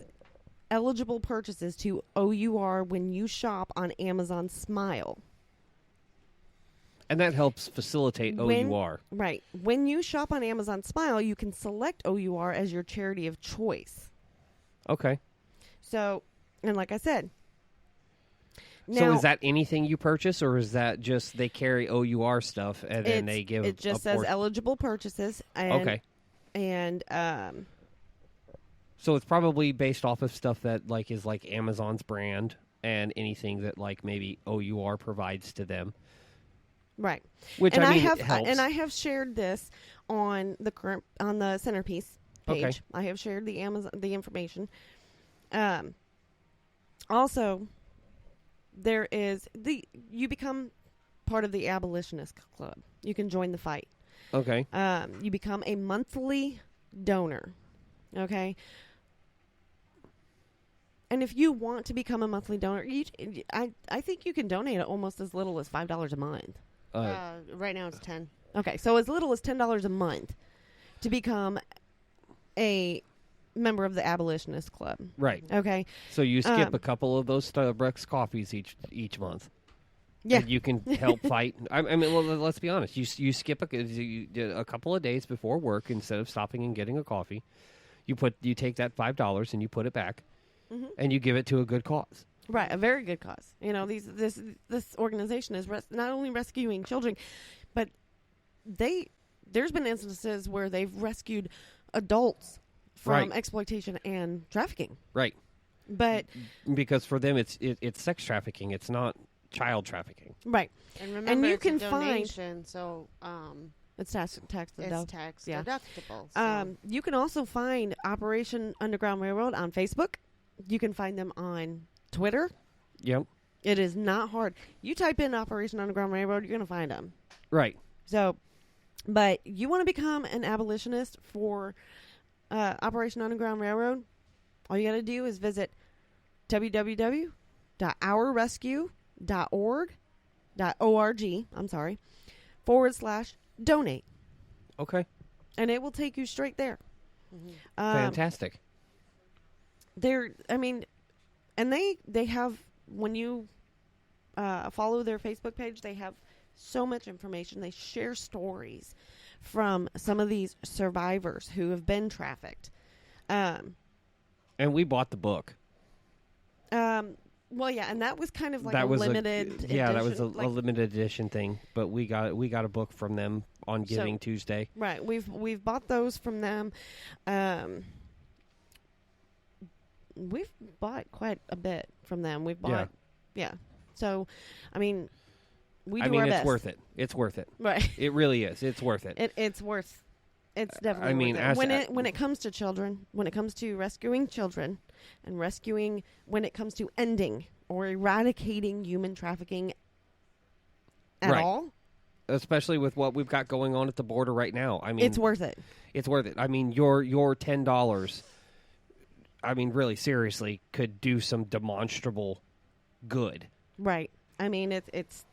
eligible purchases to O.U.R. when you shop on Amazon Smile. And that helps facilitate O.U.R. Right. When you shop on Amazon Smile, you can select O.U.R. as your charity of choice. Okay. So, and like I said. Now, so is that anything you purchase, or is that just they carry O.U.R. stuff and then they give it just says eligible purchases. And, okay. And so it's probably based off of stuff that like is like Amazon's brand and anything that like maybe O.U.R. provides to them. Right. Which and I mean, have helps. and I have shared this on the centerpiece page. Okay. I have shared the information. Also, there is you become part of the abolitionist club. You can join the fight. Okay. You become a monthly donor. Okay. And if you want to become a monthly donor, I think you can donate almost as little as $5 a month. Right now it's 10. Okay, so as little as $10 a month to become a member of the Abolitionist Club. Right. Okay. So you skip a couple of those Starbucks coffees each month. Yeah. And you can help fight. I mean, well, let's be honest. You skip a couple of days before work instead of stopping and getting a coffee. You take that $5 and you put it back, and you give it to a good cause. Right, a very good cause. You know, this organization is not only rescuing children, but there's been instances where they've rescued adults from exploitation and trafficking. Right. But because for them it's sex trafficking, it's not child trafficking. Right. And remember, you it's can a donation, so it's tax deductible. Yeah. So. You can also find Operation Underground Railroad on Facebook. You can find them on Twitter. Yep. It is not hard. You type in Operation Underground Railroad, you're going to find them. Right. So, but you want to become an abolitionist for Operation Underground Railroad, all you got to do is visit www.ourrescue.org/donate. Okay. And it will take you straight there. Fantastic. And they have, when you follow their Facebook page, they have so much information. They share stories from some of these survivors who have been trafficked. And we bought the book. Well, yeah, and that was kind of like that a was limited edition. Yeah, that was a limited edition thing, but we got a book from them on Giving Tuesday. Right. We've bought those from them. We've bought quite a bit from them. We've bought yeah. So, we do our best. It's worth it. It's worth it. Right. It really is. It's worth it. It's definitely worth it. When it comes to children, when it comes to rescuing children and when it comes to ending or eradicating human trafficking at all. Especially with what we've got going on at the border right now. It's worth it. It's worth it. Your $10, really seriously could do some demonstrable good. Right. It's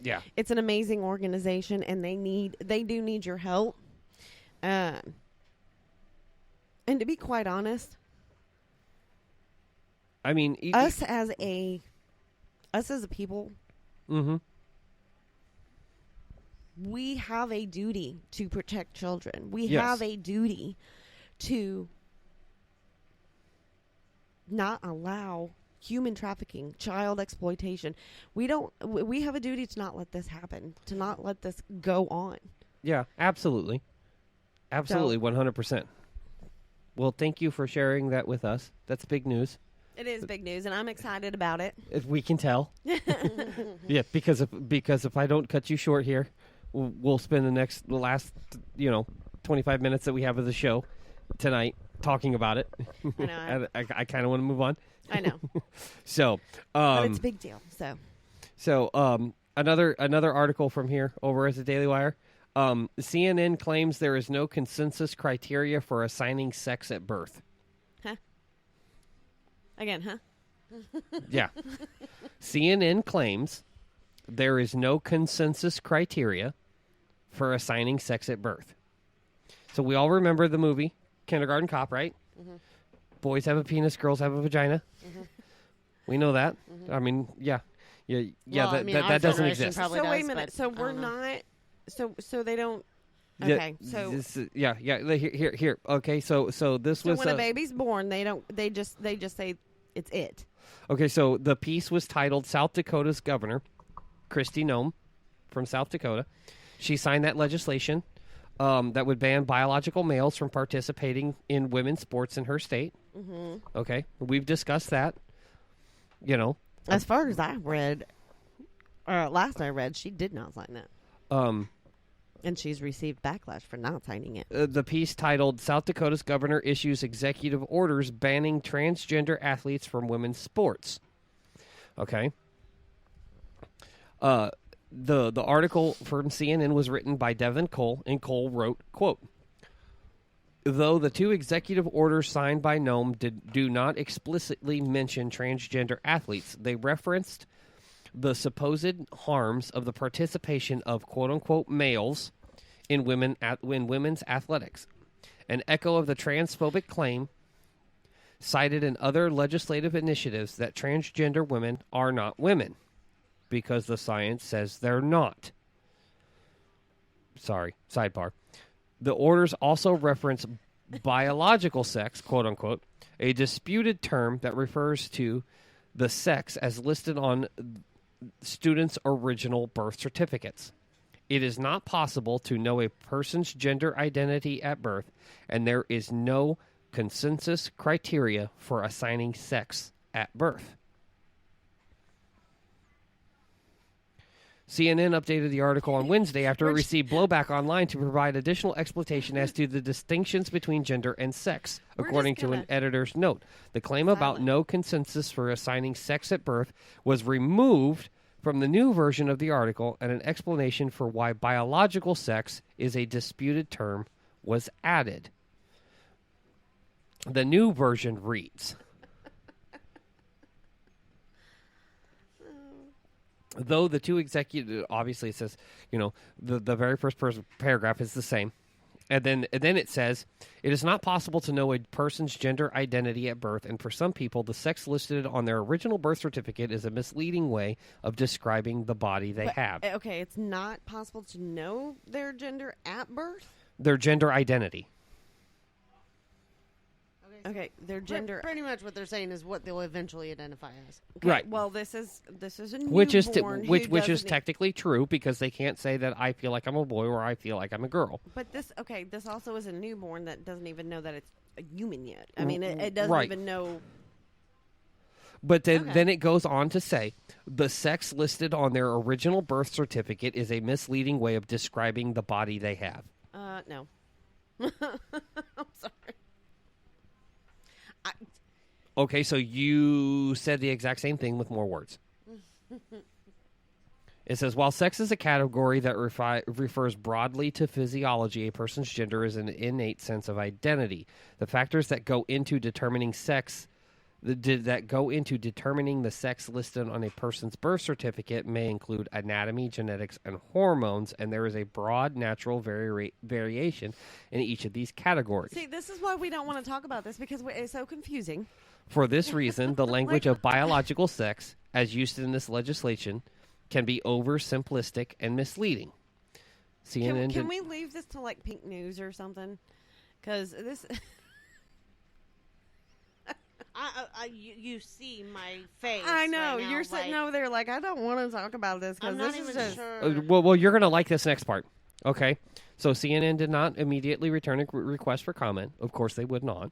yeah. It's an amazing organization, and they do need your help. And to be quite honest, us as a people, we have a duty to protect children. We have a duty to not allow human trafficking, child exploitation. We have a duty to not let this happen, to not let this go on. Yeah, absolutely. Absolutely, 100%. Well, thank you for sharing that with us. That's big news. It is big news, and I'm excited about it. If we can tell. Yeah, because if I don't cut you short here, we'll spend the last 25 minutes that we have of the show tonight talking about it. I know. I kind of want to move on. I know. So, but it's a big deal. So, another article from here over at the Daily Wire. CNN claims there is no consensus criteria for assigning sex at birth. Huh? Again, huh? Yeah. CNN claims there is no consensus criteria for assigning sex at birth. So we all remember the movie Kindergarten Cop, right? Mm-hmm. Boys have a penis, girls have a vagina. Mm-hmm. We know that. Mm-hmm. That doesn't exist. So wait a minute. So we're not. So they don't. Okay. Here. Okay. So this was when a baby's born, they don't. They just say it's it. Okay. So the piece was titled "South Dakota's Governor, Kristi Noem, from South Dakota. She signed that legislation that would ban biological males from participating in women's sports in her state." Mm-hmm. Okay, we've discussed that. As far as I read, or last I read, she did not sign that. And she's received backlash for not signing it. The piece titled "South Dakota's Governor Issues Executive Orders Banning Transgender Athletes from Women's Sports." Okay. The article from CNN was written by Devin Cole, and Cole wrote, quote, "Though the two executive orders signed by Noem do not explicitly mention transgender athletes, they referenced the supposed harms of the participation of quote-unquote males in women's athletics. An echo of the transphobic claim cited in other legislative initiatives that transgender women are not women because the science says they're not. Sorry, sidebar. The orders also reference biological sex, quote-unquote, a disputed term that refers to the sex as listed on students' original birth certificates. It is not possible to know a person's gender identity at birth, and there is no consensus criteria for assigning sex at birth. CNN updated the article on Wednesday after it received blowback online to provide additional explanation as to the distinctions between gender and sex, according to an editor's note. The claim about no consensus for assigning sex at birth was removed from the new version of the article, and an explanation for why biological sex is a disputed term was added. The new version reads, though the two executive, obviously it says, the very first paragraph is the same. And then it says, it is not possible to know a person's gender identity at birth, and for some people, the sex listed on their original birth certificate is a misleading way of describing the body they have. Okay, it's not possible to know their gender at birth? Their gender identity. Okay, their gender. Pretty much what they're saying is what they'll eventually identify as. Okay, right. Well, this is a newborn which is who doesn't technically true because they can't say that I feel like I'm a boy or I feel like I'm a girl. But this also is a newborn that doesn't even know that it's a human yet. I mean, it doesn't even know. But then it goes on to say the sex listed on their original birth certificate is a misleading way of describing the body they have. No. I'm sorry. Okay, so you said the exact same thing with more words. It says, while sex is a category that refers broadly to physiology, a person's gender is an innate sense of identity. The factors that go into determining sex, the sex listed on a person's birth certificate may include anatomy, genetics, and hormones, and there is a broad natural variation in each of these categories. See, this is why we don't want to talk about this, because it's so confusing. For this reason, the language of biological sex, as used in this legislation, can be oversimplistic and misleading. Can we leave this to like Pink News or something? Because this... You see my face. I know. Right now, you're sitting over there like, I don't want to talk about this because this is just... Sure. Well, you're going to like this next part. Okay. So CNN did not immediately return a request for comment. Of course, they would not.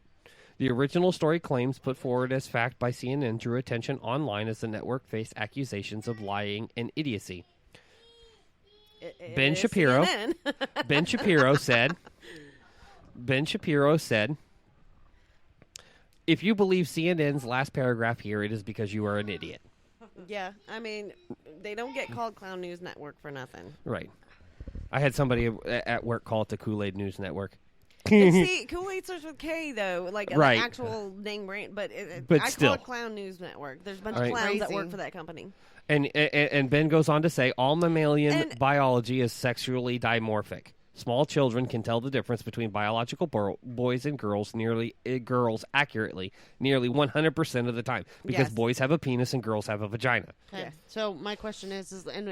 The original story claims put forward as fact by CNN drew attention online as the network faced accusations of lying and idiocy. Ben Shapiro said, if you believe CNN's last paragraph here, it is because you are an idiot. Yeah, I mean, they don't get called Clown News Network for nothing. Right. I had somebody at work call it the Kool-Aid News Network. And see, Kool-Aid starts with K, though, like right. the actual name brand, but I still. call it Clown News Network. There's a bunch of clowns that work for that company. And Ben goes on to say, all mammalian biology is sexually dimorphic. Small children can tell the difference between biological boys and girls accurately, nearly 100% of the time, because Yes. boys have a penis and girls have a vagina. Okay. Yes. So my question is, and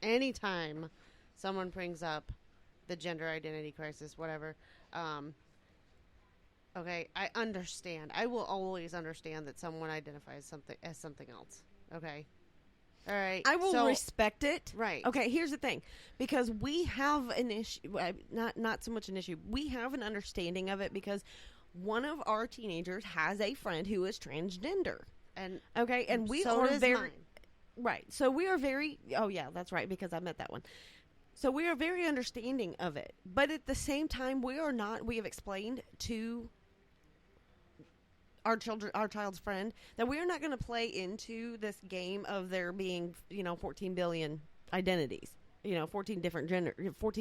anytime someone brings up the gender identity crisis, whatever, okay, I understand. I will always understand that someone identifies something as something else. Okay. All right. I will respect it. Right. Okay, here's the thing. Because we have an issue, not so much an issue, we have an understanding of it because one of our teenagers has a friend who is transgender. And okay, and we so are does very... mine. Right. So we are very... Oh, yeah, that's right, because I met that one. So we are very understanding of it. But at the same time, we have explained to our child's friend, that we are not going to play into this game of there being, 14 billion identities, 14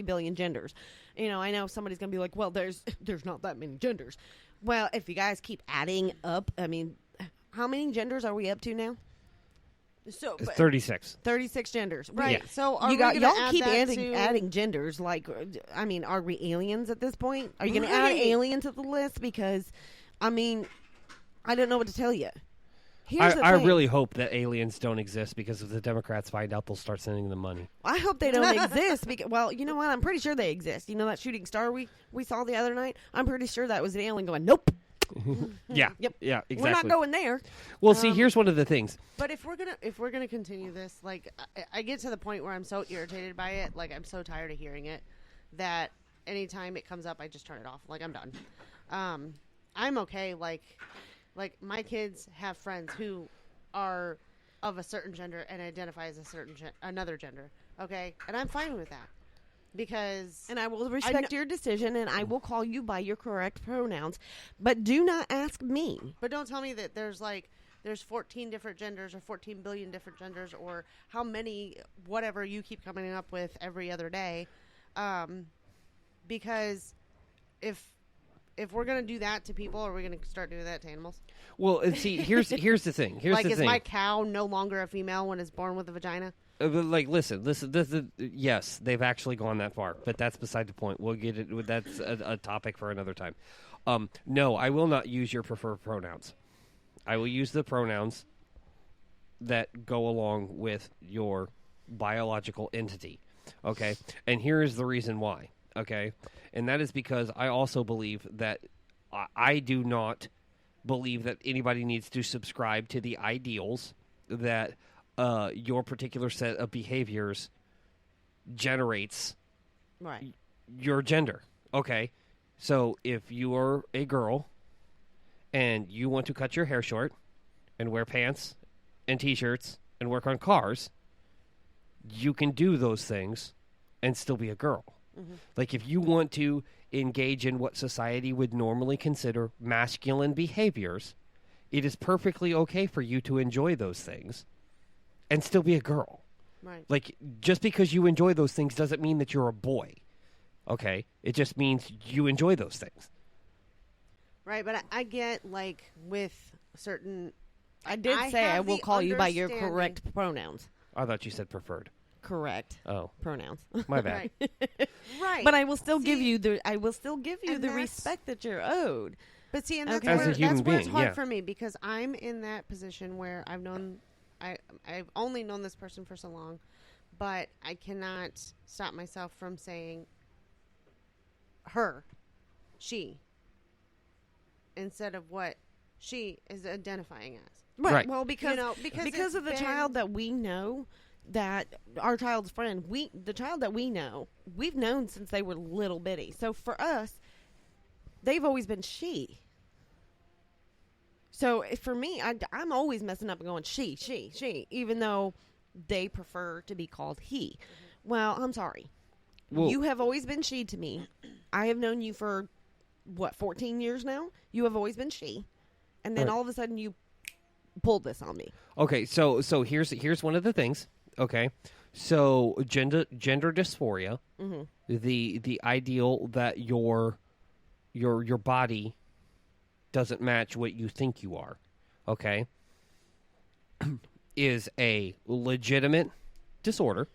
billion genders. I know somebody's going to be like, well, there's not that many genders. Well, if you guys keep adding up, I mean, how many genders are we up to now? So, It's but 36. 36 genders. right. Yeah. So are You got we gonna y'all add keep that to... adding genders. Like, I mean, are we aliens at this point? Are you going to add Right. alien to the list? Because, I mean, I don't know what to tell you. Here's the I thing. really hope that aliens don't exist, because if the Democrats find out, they'll start sending them money. I hope they don't exist. Because, well, you know what? I'm pretty sure they exist. You know that shooting star we saw the other night? I'm pretty sure that was an alien going, nope. Yeah. Yep. Yeah, exactly. We're not going there. Well, see, here's one of the things. But if we're gonna continue this, like I get to the point where I'm so irritated by it, like I'm so tired of hearing it, that anytime it comes up, I just turn it off. Like I'm done. I'm okay. Like my kids have friends who are of a certain gender and identify as a certain another gender. Okay, and I'm fine with that. Because And I will respect your decision, and I will call you by your correct pronouns. But do not ask me. But don't tell me that there's 14 different genders or 14 billion different genders or how many whatever you keep coming up with every other day. Because if we're going to do that to people, are we going to start doing that to animals? Well, and see, here's the thing. Here's like, the is thing. my cow no longer a female when it's born with a vagina? But, like, listen. This is, yes, they've actually gone that far, but that's beside the point. We'll get it. That's a topic for another time. No, I will not use your preferred pronouns. I will use the pronouns that go along with your biological entity. Okay, and here is the reason why. Okay, and that is because I also believe that I do not believe that anybody needs to subscribe to the ideals that your particular set of behaviors generates Right. your gender. Okay, so if you are a girl and you want to cut your hair short and wear pants and T-shirts and work on cars, you can do those things and still be a girl. Mm-hmm. Like, if you want to engage in what society would normally consider masculine behaviors, it is perfectly okay for you to enjoy those things and still be a girl. Right. Like, just because you enjoy those things doesn't mean that you're a boy. Okay? It just means you enjoy those things. Right, but I get, like, with certain... I did say I have will the call you by your understanding- correct pronouns. I thought you said preferred. Correct Oh, pronouns. my bad. Right. Right. But I will still give See, you the and that's- respect that you're owed. But see, and that's Okay. As a where, human that's where it's being, hard yeah. for me because I'm in that position where I've only known this person for so long, but I cannot stop myself from saying her, she, instead of what she is identifying as. Right. Well, because because because it's of the been- child that we know, that our child's friend, the child that we know, we've known since they were little bitty. So for us, they've always been she. So for me, I'm always messing up and going she, even though they prefer to be called he. Mm-hmm. Well, I'm sorry. Well- You have always been she to me. I have known you for, 14 years now? You have always been she. And then Right. all of a sudden you pulled this on me. Okay, so here's one of the things. Okay, so gender dysphoria, Mm-hmm. the ideal that your body doesn't match what you think you are. Okay, is a legitimate disorder.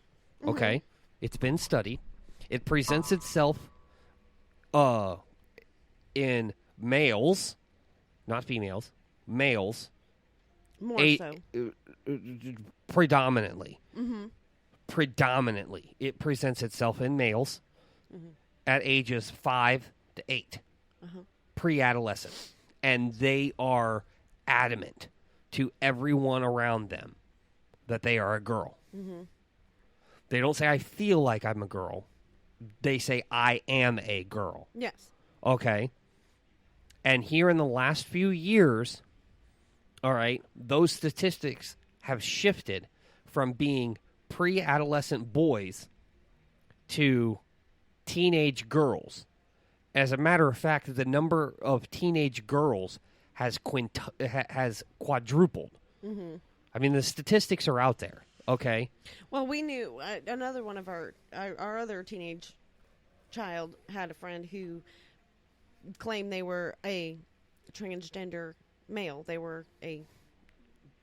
Okay, it's been studied. It presents itself in males, not females, males. More so. Predominantly. Mm-hmm. Predominantly. It presents itself in males at ages 5 to 8. Pre-adolescent. And they are adamant to everyone around them that they are a girl. They don't say, I feel like I'm a girl. They say, I am a girl. Yes. Okay. And here in the last few years, all right, those statistics have shifted from being pre-adolescent boys to teenage girls. As a matter of fact, the number of teenage girls has quadrupled. I mean, the statistics are out there. Okay. Well, we knew another one of our other teenage child had a friend who claimed they were a transgender male. They were a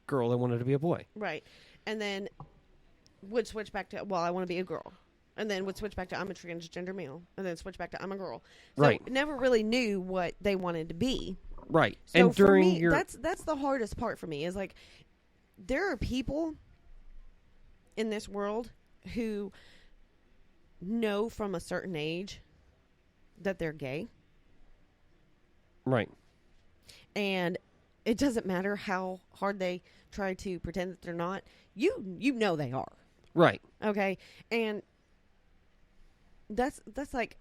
girl that wanted to be a boy. Right. And then would switch back to, well, I want to be a girl. And then would switch back to, I'm a transgender male. And then switch back to, I'm a girl. So Right. never really knew what they wanted to be. Right. So And for during me, your that's the hardest part for me is like, there are people in this world who know from a certain age that they're gay. right. And it doesn't matter how hard they try to pretend that they're not. You know they are. Right. Okay? And that's like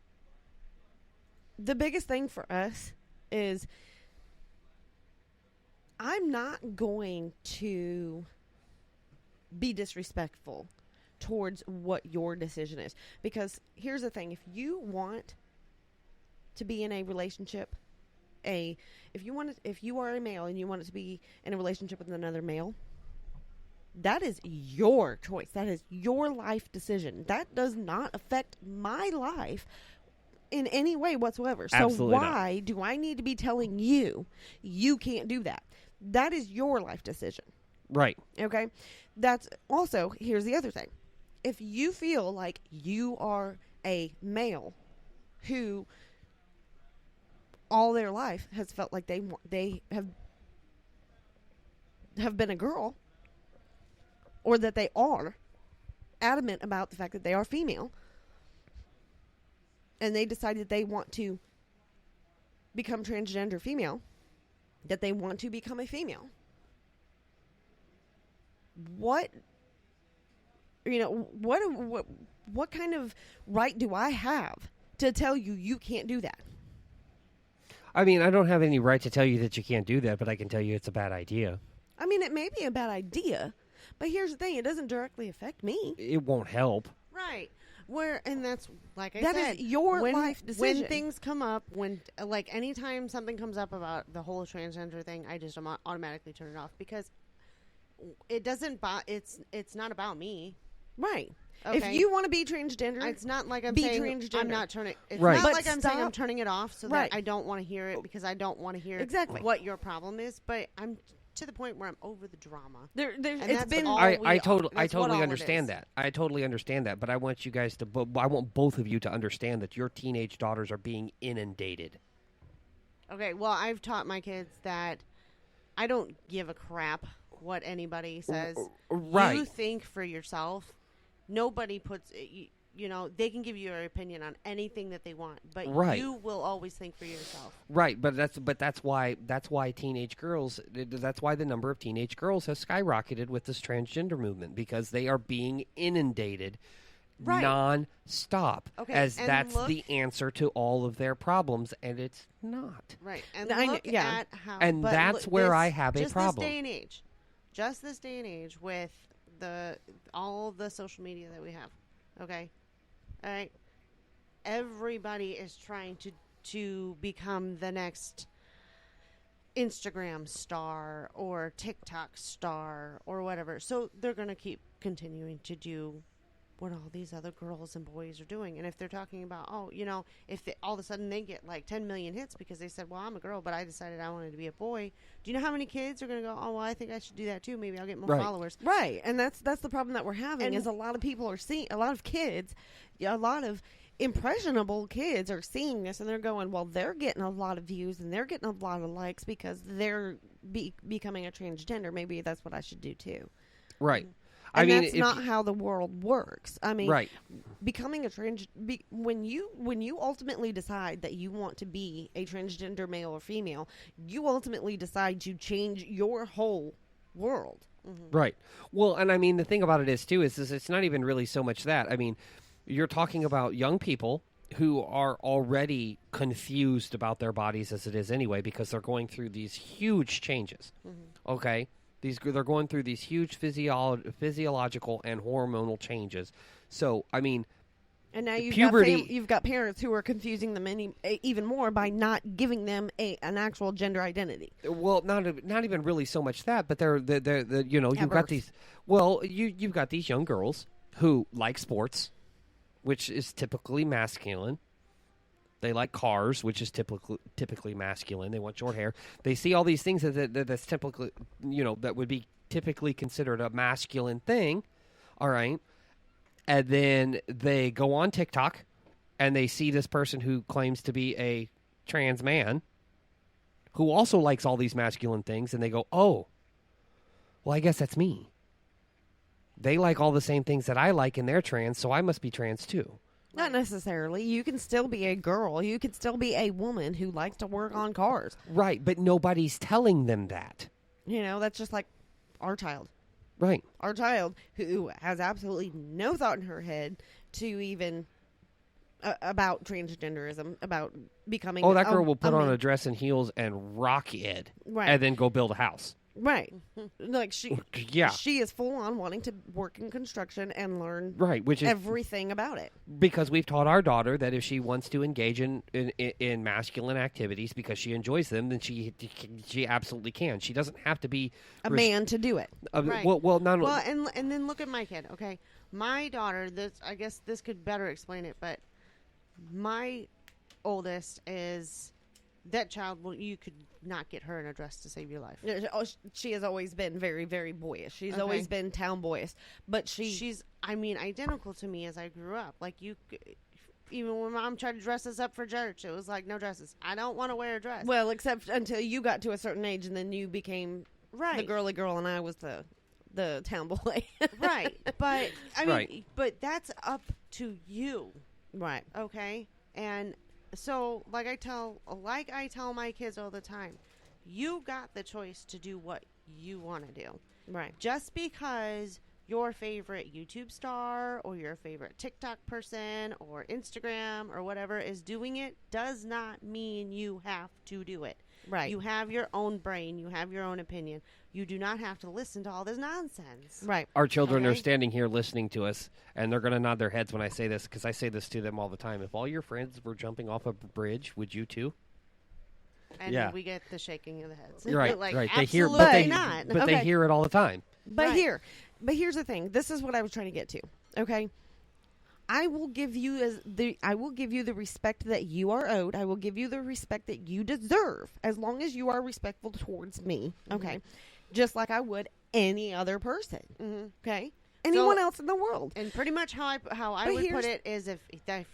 the biggest thing for us is I'm not going to be disrespectful towards what your decision is. Because here's the thing. If you want to be in a relationship, if you are a male and you want it to be in a relationship with another male, that is your choice. That is your life decision. That does not affect my life in any way whatsoever. So Absolutely why do I need to be telling you can't do that? That is your life decision. Right. Okay? That's also, here's the other thing. If you feel like you are a male who all their life has felt like they have been a girl, or that they are adamant about the fact that they are female, and they decide that they want to become transgender female, that they want to become a female, what kind of right do I have to tell you can't do that? I mean, I don't have any right to tell you that you can't do that, but I can tell you it's a bad idea. I mean, it may be a bad idea, but here's the thing. It doesn't directly affect me. It won't help. Right. And that's, like I That said, is your life decision. When things come up, like, anytime something comes up about the whole transgender thing, I just automatically turn it off because it doesn't, it's not about me. Right. Okay. If you want to be transgender, It's not like I'm be saying transgender. I'm not turning. It's Right. not But like I'm saying I'm stop- turning it off so Right. that I don't want to hear it because I don't want to hear Exactly. what your problem is. But I'm to the point where I'm over the drama. there's And it's that's been all I we are. totally That's what all it understand is. that. I totally understand that. But I want you guys to. I want both of you to understand that your teenage daughters are being inundated. Okay, well, I've taught my kids that I don't give a crap what anybody says. Right. You think for yourself. Nobody puts, they can give you your opinion on anything that they want, but Right. you will always think for yourself. Right, but that's why teenage girls. That's why the number of teenage girls has skyrocketed with this transgender movement because they are being inundated Right. non-stop Okay, as and that's look- the answer to all of their problems, and it's not. Right, and I look yeah. at how. And but that's look, where I have a just problem. Just this day and age with all the social media that we have. Okay, all right. Everybody is trying to become the next Instagram star or TikTok star or whatever. So they're going to keep continuing to do what all these other girls and boys are doing. And if they're talking about, if all of a sudden they get like 10 million hits because they said, well, I'm a girl, but I decided I wanted to be a boy. Do you know how many kids are going to go, oh, well, I think I should do that too. Maybe I'll get more Right. followers. right, and that's the problem that we're having And- is a lot of people are seeing, a lot of kids, a lot of impressionable kids are seeing this and they're going, well, they're getting a lot of views and they're getting a lot of likes because they're becoming a transgender. Maybe that's what I should do too. Right. And I mean, that's if not how the world works. I mean, right. becoming a when you ultimately decide that you want to be a transgender male or female, you ultimately decide to change your whole world. Right. Well, and I mean, the thing about it is it's not even really so much that. I mean, you're talking about young people who are already confused about their bodies as it is anyway because they're going through these huge changes. Okay? They're going through these huge physiological and hormonal changes. So, I mean, And now puberty. you've got parents who are confusing them even more by not giving them an actual gender identity. Well, not even really so much that, but they're you've got birth. these. Well, you've got these young girls who like sports, which is typically masculine. They like cars, which is typically masculine. They want short hair. They see all these things that's typically, that would be typically considered a masculine thing, all right, and then they go on TikTok and they see this person who claims to be a trans man who also likes all these masculine things, and they go, oh, well, I guess that's me. They like all the same things that I like, and they're trans, so I must be trans too. Not necessarily. You can still be a girl. You can still be a woman who likes to work on cars. Right, but nobody's telling them that. You know, that's just like our child. Right. Our child who has absolutely no thought in her head to even about transgenderism, about becoming. Oh, that girl will put on man. a dress and heels and rock it, Right. and then go build a house. Right. Like she is full on wanting to work in construction and learn Right, which is everything about it. because we've taught our daughter that if she wants to engage in masculine activities because she enjoys them, then she absolutely can. She doesn't have to be A man to do it. Right. Well, not Well, and then look at my kid. Okay, my daughter. I guess this could better explain it, but my oldest is that child. Well, you could not get her in a dress to save your life. She has always been very, very boyish. She's Okay. always been tomboyish, but She's, I mean, identical to me as I grew up. Like even when Mom tried to dress us up for church, it was like no dresses. I don't want to wear a dress. well, except until you got to a certain age, and then you became right, the girly girl, and I was the tomboy. right. But I mean, Right. but that's up to you, Right. okay? And so, like I tell my kids all the time, you got the choice to do what you want to do. Right. Just because your favorite YouTube star or your favorite TikTok person or Instagram or whatever is doing it does not mean you have to do it. Right. You have your own brain. You have your own opinion. You do not have to listen to all this nonsense. Right. our children are Okay. standing here listening to us, and they're going to nod their heads when I say this because I say this to them all the time. If all your friends were jumping off a bridge, would you too? And Yeah. we get the shaking of the heads. Right, like, right. Absolutely They hear, not. but they Okay. hear it all the time. But Right. here's the thing. This is what I was trying to get to. Okay, I will give you the respect that you are owed. I will give you the respect that you deserve, as long as you are respectful towards me. Okay, just like I would any other person. Mhm. Okay, anyone So- else in the world. And pretty much how I But would here's- put it is if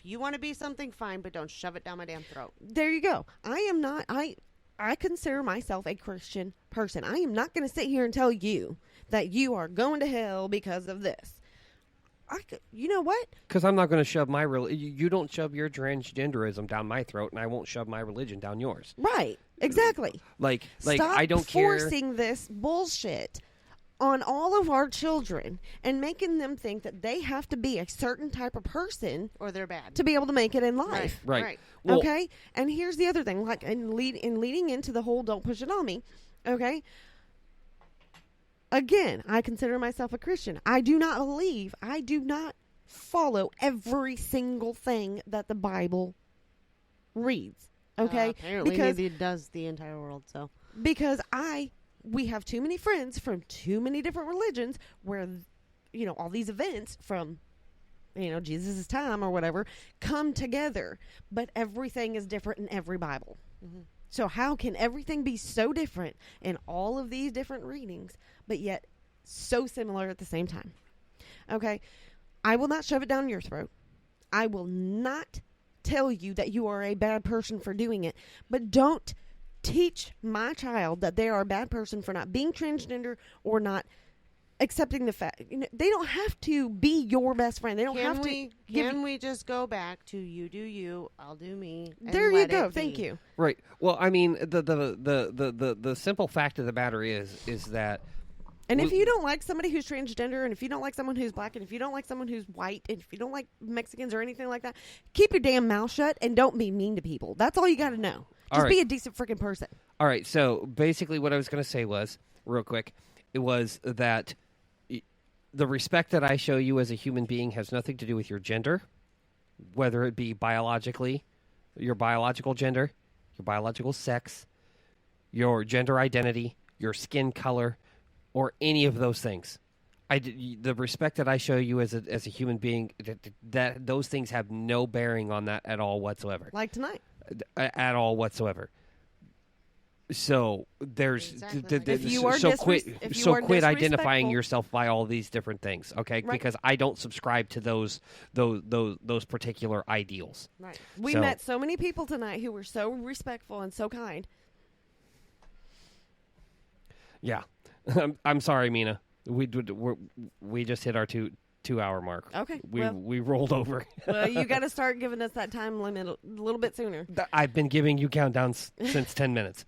you want to be something, fine, but don't shove it down my damn throat. There you go. I am not. I consider myself a Christian person. I am not going to sit here and tell you that you are going to hell because of this. You know what? Because I'm not going to shove my you don't shove your transgenderism down my throat, and I won't shove my religion down yours. Right. Exactly. Like Stop I don't care. forcing this bullshit on all of our children and making them think that they have to be a certain type of person Or they're bad. to be able to make it in life. Right. Well, Okay? And here's the other thing, like in leading into the whole don't push it on me, okay? Again, I consider myself a Christian. I do not follow every single thing that the Bible reads. Okay? Apparently, maybe it does the entire world. So Because we have too many friends from too many different religions where, all these events from, Jesus' time or whatever come together, but everything is different in every Bible. Mhm. So how can everything be so different in all of these different readings, but yet so similar at the same time? Okay, I will not shove it down your throat. I will not tell you that you are a bad person for doing it, but don't teach my child that they are a bad person for not being transgender or not accepting the fact. They don't have to be your best friend. They don't have to. Can we just go back to you do you, I'll do me? And There you let go. it Thank be? you. right. Well, I mean, the simple fact of the matter is that And if you don't like somebody who's transgender, and if you don't like someone who's black, and if you don't like someone who's white, and if you don't like Mexicans or anything like that, keep your damn mouth shut and don't be mean to people. That's all you got to know. All Just right. be a decent freaking person. all right. So basically, what I was going to say was real quick. It was that the respect that I show you as a human being has nothing to do with your gender, whether it be biologically, your biological gender, your biological sex, your gender identity, your skin color, or any of those things. The respect that I show you as a human being, that those things have no bearing on that at all whatsoever. Like tonight. At all whatsoever. So there's Exactly. If you are quit identifying disrespectful- yourself by all these different things, okay? Right. Because I don't subscribe to those particular ideals. Right. We So- met so many people tonight who were so respectful and so kind. Yeah, I'm sorry, Mina. We just hit our 2-hour mark. Okay, we rolled over. Well, you got to start giving us that time limit a little bit sooner. I've been giving you countdowns since 10 minutes.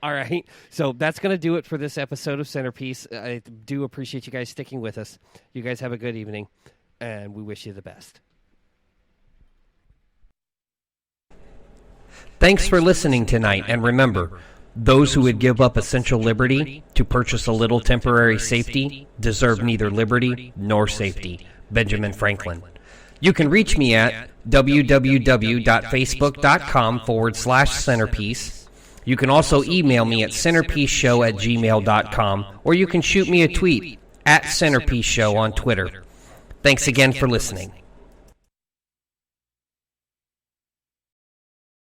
All right. So that's going to do it for this episode of Centerpiece. I do appreciate you guys sticking with us. You guys have a good evening, and we wish you the best. Thanks for listening tonight, and remember, those who would give up essential liberty to purchase a little temporary safety deserve neither liberty nor safety. Benjamin Franklin. You can reach me at www.facebook.com/centerpiece. You can also email me at centerpieceshow@gmail.com, or you can shoot me a tweet at Centerpiece Show on Twitter. Thanks again for listening.